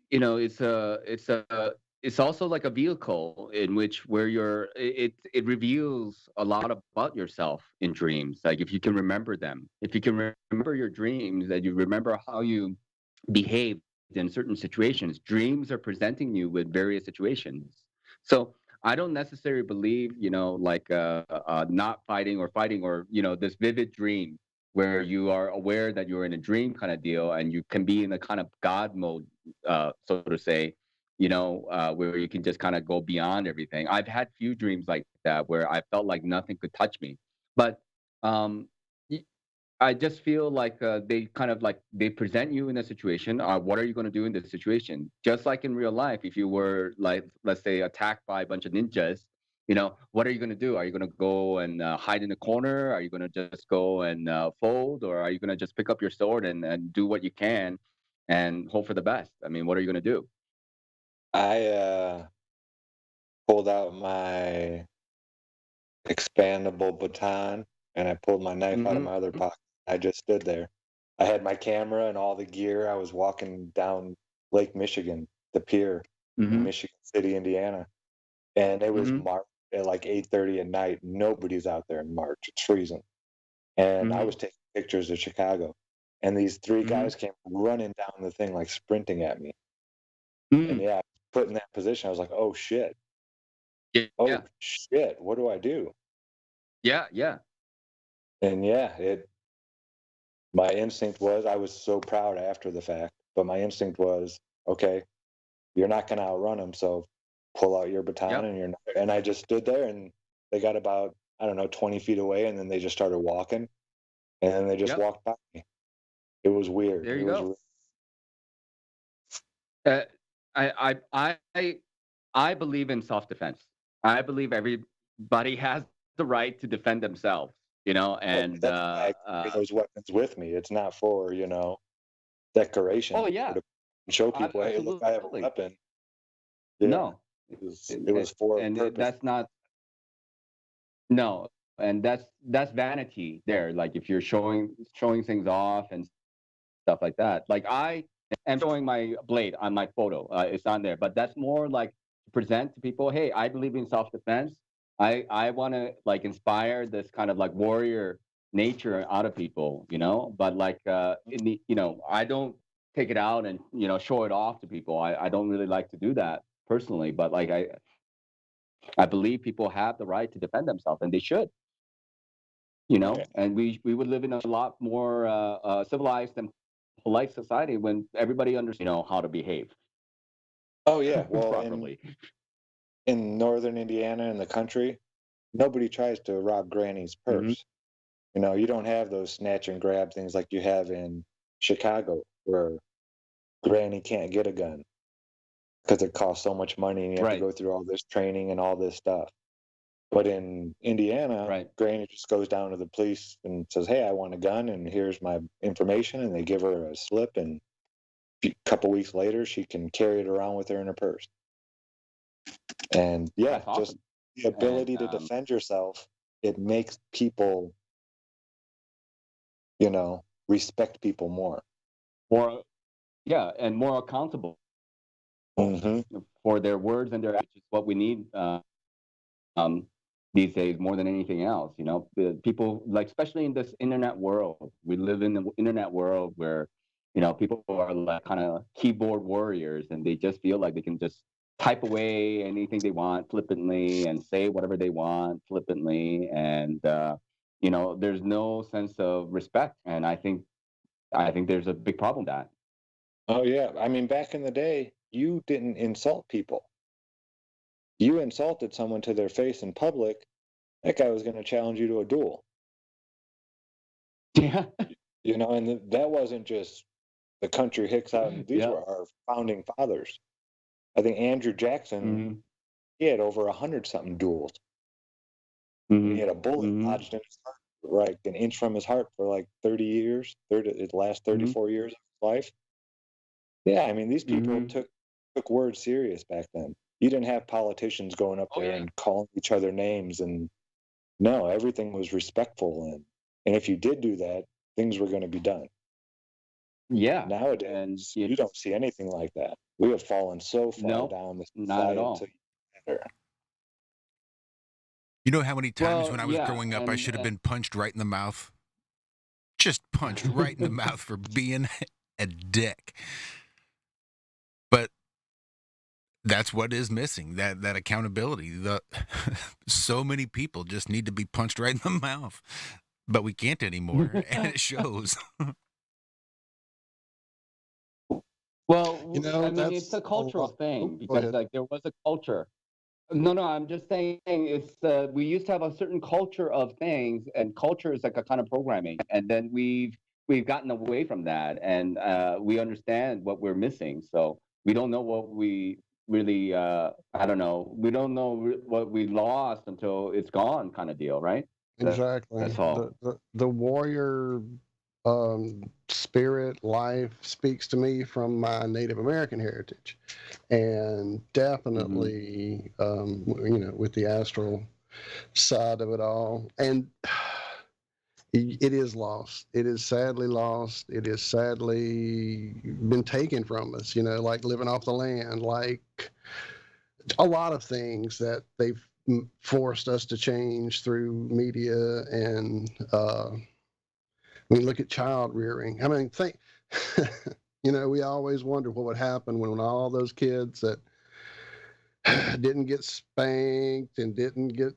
it's also like a vehicle in which where it reveals a lot about yourself in dreams. Like if you can remember them, if you can remember your dreams, that you remember how you behaved in certain situations. Dreams are presenting you with various situations. So I don't necessarily believe, like not fighting or fighting, or this vivid dream where you are aware that you're in a dream kind of deal, and you can be in a kind of God mode, so to say, where you can just kind of go beyond everything. I've had few dreams like that where I felt like nothing could touch me, but um, I just feel like they kind of like they present you in a situation. What are you going to do in this situation? Just like in real life, if you were like, let's say, attacked by a bunch of ninjas, what are you going to do? Are you going to go and hide in the corner? Are you going to just go and fold, or are you going to just pick up your sword and do what you can and hope for the best? I mean, what are you going to do? I pulled out my expandable baton and I pulled my knife out of my other pocket. I just stood there. I had my camera and all the gear. I was walking down Lake Michigan, the pier in Michigan City, Indiana, and it was March at like 8:30 at night. Nobody's out there in March. It's freezing, and I was taking pictures of Chicago, and these three guys came running down the thing like sprinting at me. And yeah, I was put in that position. I was like, oh shit. Oh shit, what do I do? Yeah. And yeah, my instinct was, I was so proud after the fact, but my instinct was, okay, you're not going to outrun them, so pull out your baton and I just stood there, and they got about, I don't know, 20 feet away, and then they just started walking, and then they just walked by me. It was weird. There you go. I believe in self-defense. I believe everybody has the right to defend themselves, and I carry those weapons with me. It's not for, decoration. Oh yeah. To show people, hey, look, I have a weapon. Yeah. No. It was for a purpose. That's not. No, and that's vanity there. Like if you're showing things off and stuff like that. Like I am showing my blade on my photo. It's on there, but that's more like to present to people, hey, I believe in self-defense. I want to like inspire this kind of like warrior nature out of people, But like I don't take it out and show it off to people. I don't really like to do that personally, but like I believe people have the right to defend themselves, and they should. And we would live in a lot more civilized and polite society when everybody understands, how to behave. Oh yeah, well, properly. In northern Indiana, in the country, nobody tries to rob Granny's purse. You don't have those snatch and grab things like you have in Chicago, where Granny can't get a gun because it costs so much money and you have to go through all this training and all this stuff. But in Indiana, Granny just goes down to the police and says, hey, I want a gun, and here's my information, and they give her a slip, and a couple weeks later, she can carry it around with her in her purse. And yeah, just the ability to defend yourself, it makes people, respect people more. And more accountable for their words and their actions. What we need these days more than anything else. The people, like, especially in this internet world, we live in the internet world where people are like kind of keyboard warriors, and they just feel like they can just type away anything they want flippantly and say whatever they want flippantly, and there's no sense of respect. And I think there's a big problem with that. Oh yeah, I mean, back in the day, you didn't insult people. You insulted someone to their face in public, that guy was going to challenge you to a duel. Yeah. And that wasn't just the country hicks out. These were our founding fathers. I think Andrew Jackson, he had over 100-something duels. He had a bullet lodged in his heart, like an inch from his heart, for like 30 years, the last 34 years of his life. Yeah, I mean, these people took words serious back then. You didn't have politicians going up there and calling each other names, and no, everything was respectful, and if you did do that, things were going to be done. Yeah. Nowadays, you don't see anything like that. We have fallen so far down the not at all. societal. You know how many times Well, when I was yeah, growing up, I and- should have been punched right in the mouth? Just punched right in the mouth for being a dick. But that's what is missing, that accountability. So many people just need to be punched right in the mouth. But we can't anymore, and it shows. Well, You know, I mean, it's a cultural thing because like there was a culture. No, I'm just saying it's we used to have a certain culture of things, and culture is like a kind of programming, and then we've gotten away from that, and we understand what we're missing. So we don't know what we really I don't know. We don't know what we lost until it's gone, kind of deal, right? Exactly. That's all. The warrior spirit life speaks to me from my Native American heritage, and definitely with the astral side of it all, and it is lost. It is sadly lost. It is sadly been taken from us, like living off the land, like a lot of things that they've forced us to change through media. And look at child rearing. I mean, we always wonder what would happen when all those kids that didn't get spanked and didn't get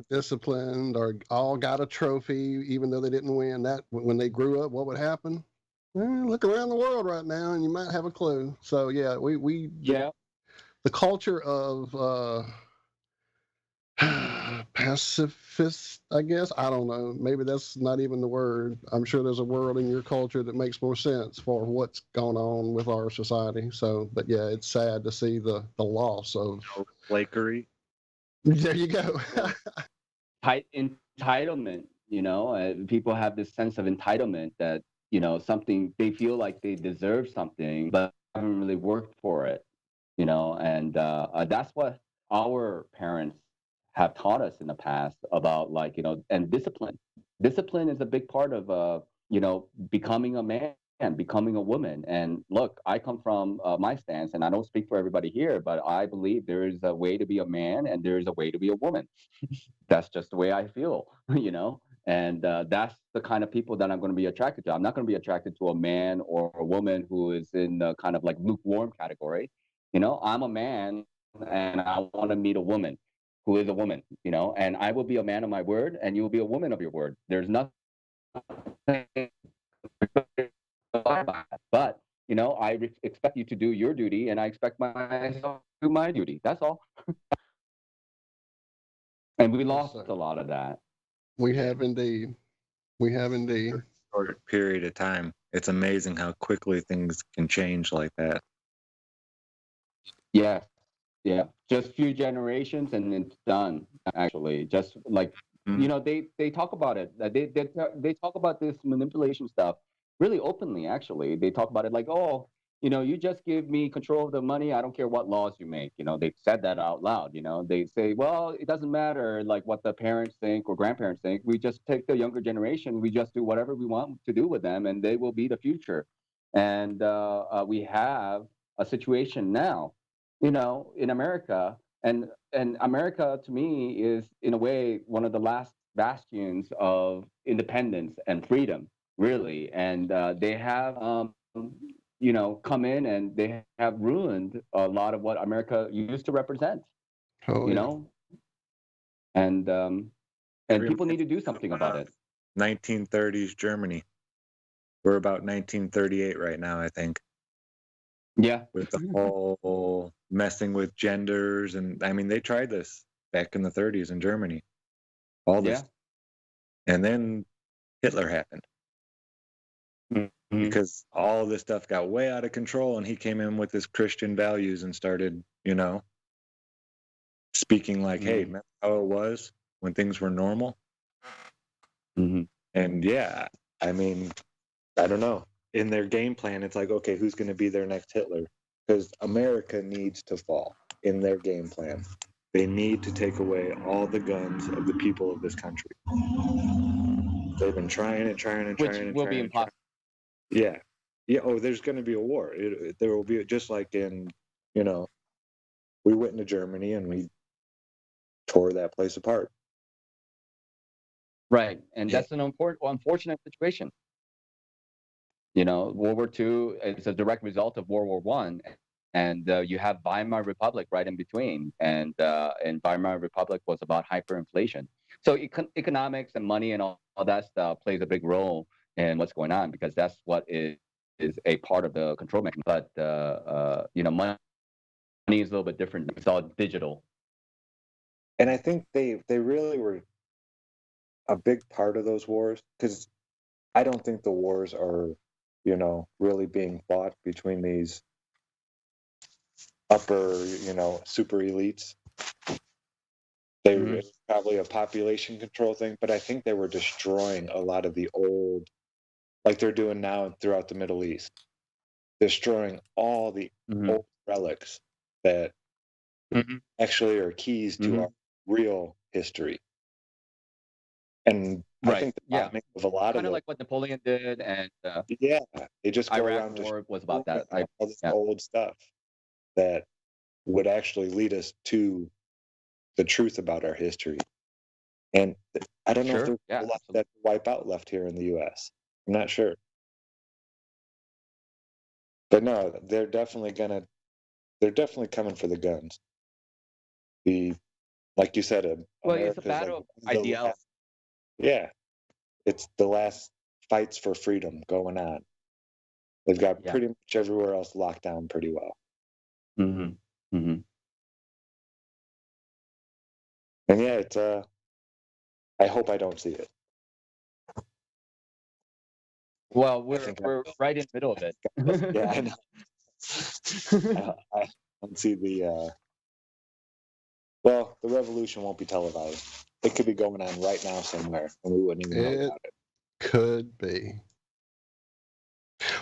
disciplined or all got a trophy even though they didn't win, that when they grew up, what would happen? Look around the world right now and you might have a clue. So yeah, the culture of pacifist, I guess. I don't know. Maybe that's not even the word. I'm sure there's a word in your culture that makes more sense for what's going on with our society. So, but yeah, it's sad to see the loss of flakery. There you go. Entitlement, people have this sense of entitlement that, something they feel like they deserve something, but haven't really worked for it, and that's what our parents have taught us in the past about and discipline. Discipline is a big part of, becoming a man and becoming a woman. And look, I come from my stance, and I don't speak for everybody here, but I believe there is a way to be a man and there is a way to be a woman. That's just the way I feel, and that's the kind of people that I'm going to be attracted to. I'm not going to be attracted to a man or a woman who is in the kind of like lukewarm category. I'm a man and I want to meet a woman who is a woman, and I will be a man of my word and you will be a woman of your word. There's nothing but I expect you to do your duty and I expect myself to do my duty. That's all. And we lost a lot of that. We have indeed. Short period of time. It's amazing how quickly things can change like that. Yeah. Just few generations and it's done. Actually, just like they talk about it. They talk about this manipulation stuff really openly. Actually, they talk about it like, oh, you just give me control of the money. I don't care what laws you make. They've said that out loud. They say, well, it doesn't matter like what the parents think or grandparents think. We just take the younger generation. We just do whatever we want to do with them, and they will be the future. And we have a situation now, in America, and America to me is in a way one of the last bastions of independence and freedom, really. And they have come in and they have ruined a lot of what America used to represent. And people need to do something about it. 1930s Germany. We're about 1938 right now, I think. Yeah. With the whole messing with genders, and I mean they tried this back in the 30s in Germany. All this. Yeah. And then Hitler happened. Because all of this stuff got way out of control, and he came in with his Christian values and started, speaking like, hey, remember how it was when things were normal? And yeah, I mean, I don't know. In their game plan, it's like, okay, who's going to be their next Hitler? Because America needs to fall in their game plan. They need to take away all the guns of the people of this country. They've been trying. Which will be impossible. Yeah. Yeah. Oh, there's going to be a war. There will be, just like in, you know, we went into Germany and we tore that place apart. Right, and that's an unfortunate situation. You know, World War II is a direct result of World War One, and you have Weimar Republic right in between, and Weimar Republic was about hyperinflation. So economics and money and all that stuff plays a big role in what's going on, because that's what is a part of the control mechanism. But you know, money is a little bit different. It's all digital. And I think they really were a big part of those wars, because I don't think the wars are, you know, really being fought between these upper, you know, super elites. It's probably a population control thing, but I think they were destroying a lot of the old, like they're doing now throughout the Middle East, destroying all the old relics that actually are keys to our real history. And I think the bombing of a lot kind of of like what Napoleon did, and yeah, they just go Iraq around War was about that. all this old stuff that would actually lead us to the truth about our history. And I don't know if there's a lot that wipe out left here in the U.S. I'm not sure. But no, they're definitely coming for the guns. Like you said, Well, it's a America's battle like of ideals. Yeah, it's the last fights for freedom going on. They've got pretty much everywhere else locked down pretty well. And yeah, it's I hope I don't see it. Well, we're right in the middle of it. Yeah, I know. I don't see the well, the revolution won't be televised. It could be going on right now somewhere, and we wouldn't even know about it. Could be.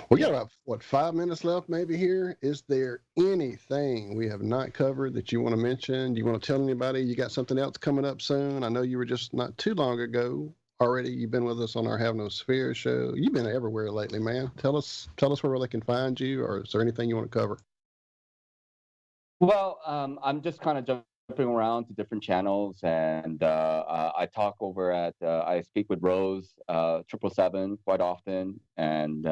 We got about 5 minutes left maybe here. Is there anything we have not covered that you want to mention? Do you want to tell anybody you got something else coming up soon? I know you were just not too long ago already. You've been with us on our Have No Sphere show. You've been everywhere lately, man. Tell us where they can find you, or is there anything you want to cover? Well, I'm just kind of jumping around to different channels, and I talk over at I speak with Rose 777 quite often, and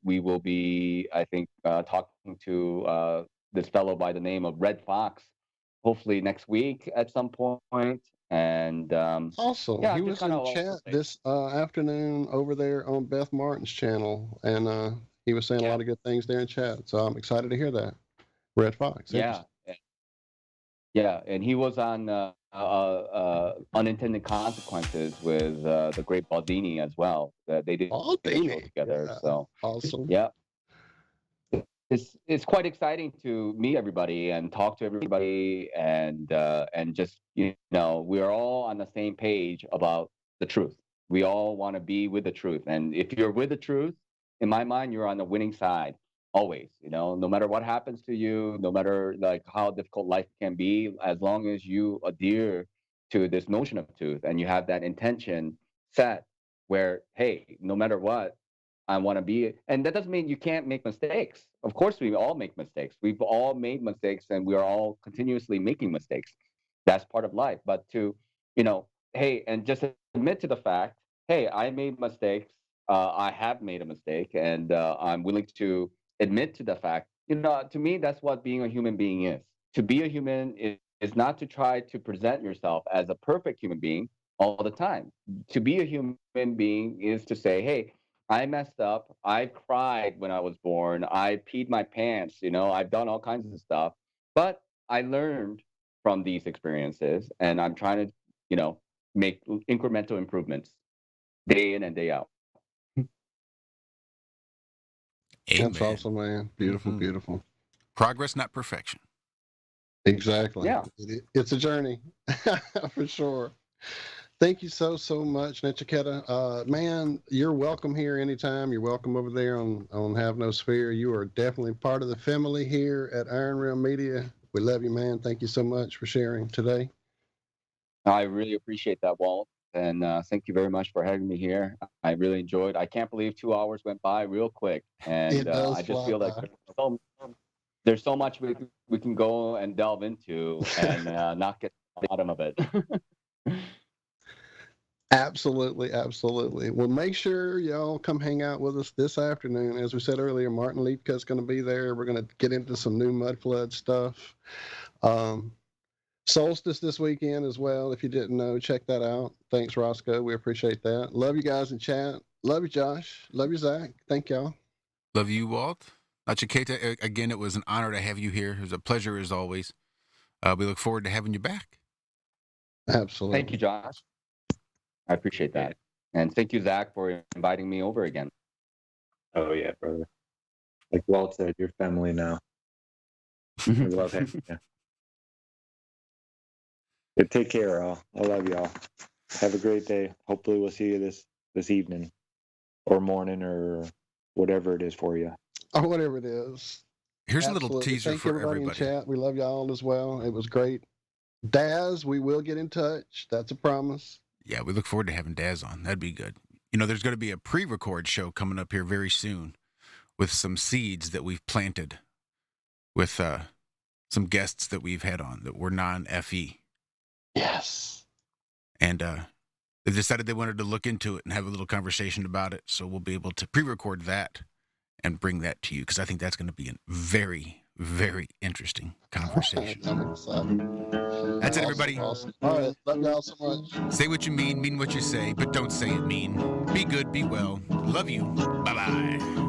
we will be, I think, talking to this fellow by the name of Red Fox, hopefully next week at some point. And awesome. He was in chat this afternoon over there on Beth Martin's channel, and he was saying a lot of good things there in chat. So I'm excited to hear that. Red Fox. Yeah, and he was on Unintended Consequences with the great Baldini as well. They did a show together. Yeah. So awesome. Yeah, it's quite exciting to meet everybody and talk to everybody, and just, you know, we are all on the same page about the truth. We all want to be with the truth, and if you're with the truth, in my mind, you're on the winning side. Always, you know, no matter what happens to you, no matter like how difficult life can be, as long as you adhere to this notion of truth and you have that intention set where, hey, no matter what, I want to be. And that doesn't mean you can't make mistakes. Of course, we all make mistakes. We've all made mistakes, and we are all continuously making mistakes. That's part of life. But to, you know, hey, and just admit to the fact, hey, I made mistakes. I have made a mistake, and I'm willing to admit to the fact. You know, to me, that's what being a human being is. To be a human is not to try to present yourself as a perfect human being all the time. To be a human being is to say, hey, I messed up. I cried when I was born. I peed my pants. You know, I've done all kinds of stuff, but I learned from these experiences, and I'm trying to, you know, make incremental improvements day in and day out. That's awesome, man. Beautiful, beautiful. Progress, not perfection. Exactly. Yeah. It's a journey for sure. Thank you so much, Nachiketa. Man, you're welcome here anytime. You're welcome over there on Have No Sphere. You are definitely part of the family here at Iron Realm Media. We love you, man. Thank you so much for sharing today. I really appreciate that, Walt. and thank you very much for having me here. I really enjoyed. I can't believe 2 hours went by real quick, and It does I just fly feel like by. there's so much we can go and delve into and not get to the bottom of it. Absolutely, absolutely. Well, make sure y'all come hang out with us this afternoon. As we said earlier, Martin Leapcut's going to be there. We're going to get into some new mud flood stuff. Solstice this weekend as well. If you didn't know, check that out. Thanks, Roscoe. We appreciate that. Love you guys in chat. Love you, Josh. Love you, Zach. Thank y'all. Love you, Walt. Nachiketa, again, it was an honor to have you here. It was a pleasure as always. We look forward to having you back. Absolutely. Thank you, Josh. I appreciate that. And thank you, Zach, for inviting me over again. Oh, yeah, brother. Like Walt said, you're family now. We love having you. Yeah, take care, all. I love y'all. Have a great day. Hopefully we'll see you this evening or morning or whatever it is for you. Or whatever it is. Here's Absolutely. a little teaser Thank for everybody in chat. We love y'all as well. It was great. Daz, we will get in touch. That's a promise. Yeah, we look forward to having Daz on. That'd be good. You know, there's going to be a pre-record show coming up here very soon with some seeds that we've planted with some guests that we've had on that were non-FE. Yes. And they decided they wanted to look into it and have a little conversation about it. So we'll be able to pre-record that and bring that to you because I think that's going to be a very, very interesting conversation. I'm excited. That's it, everybody. Awesome. All right. Love y'all so much. Say what you mean what you say, but don't say it mean. Be good, be well. Love you. Bye-bye.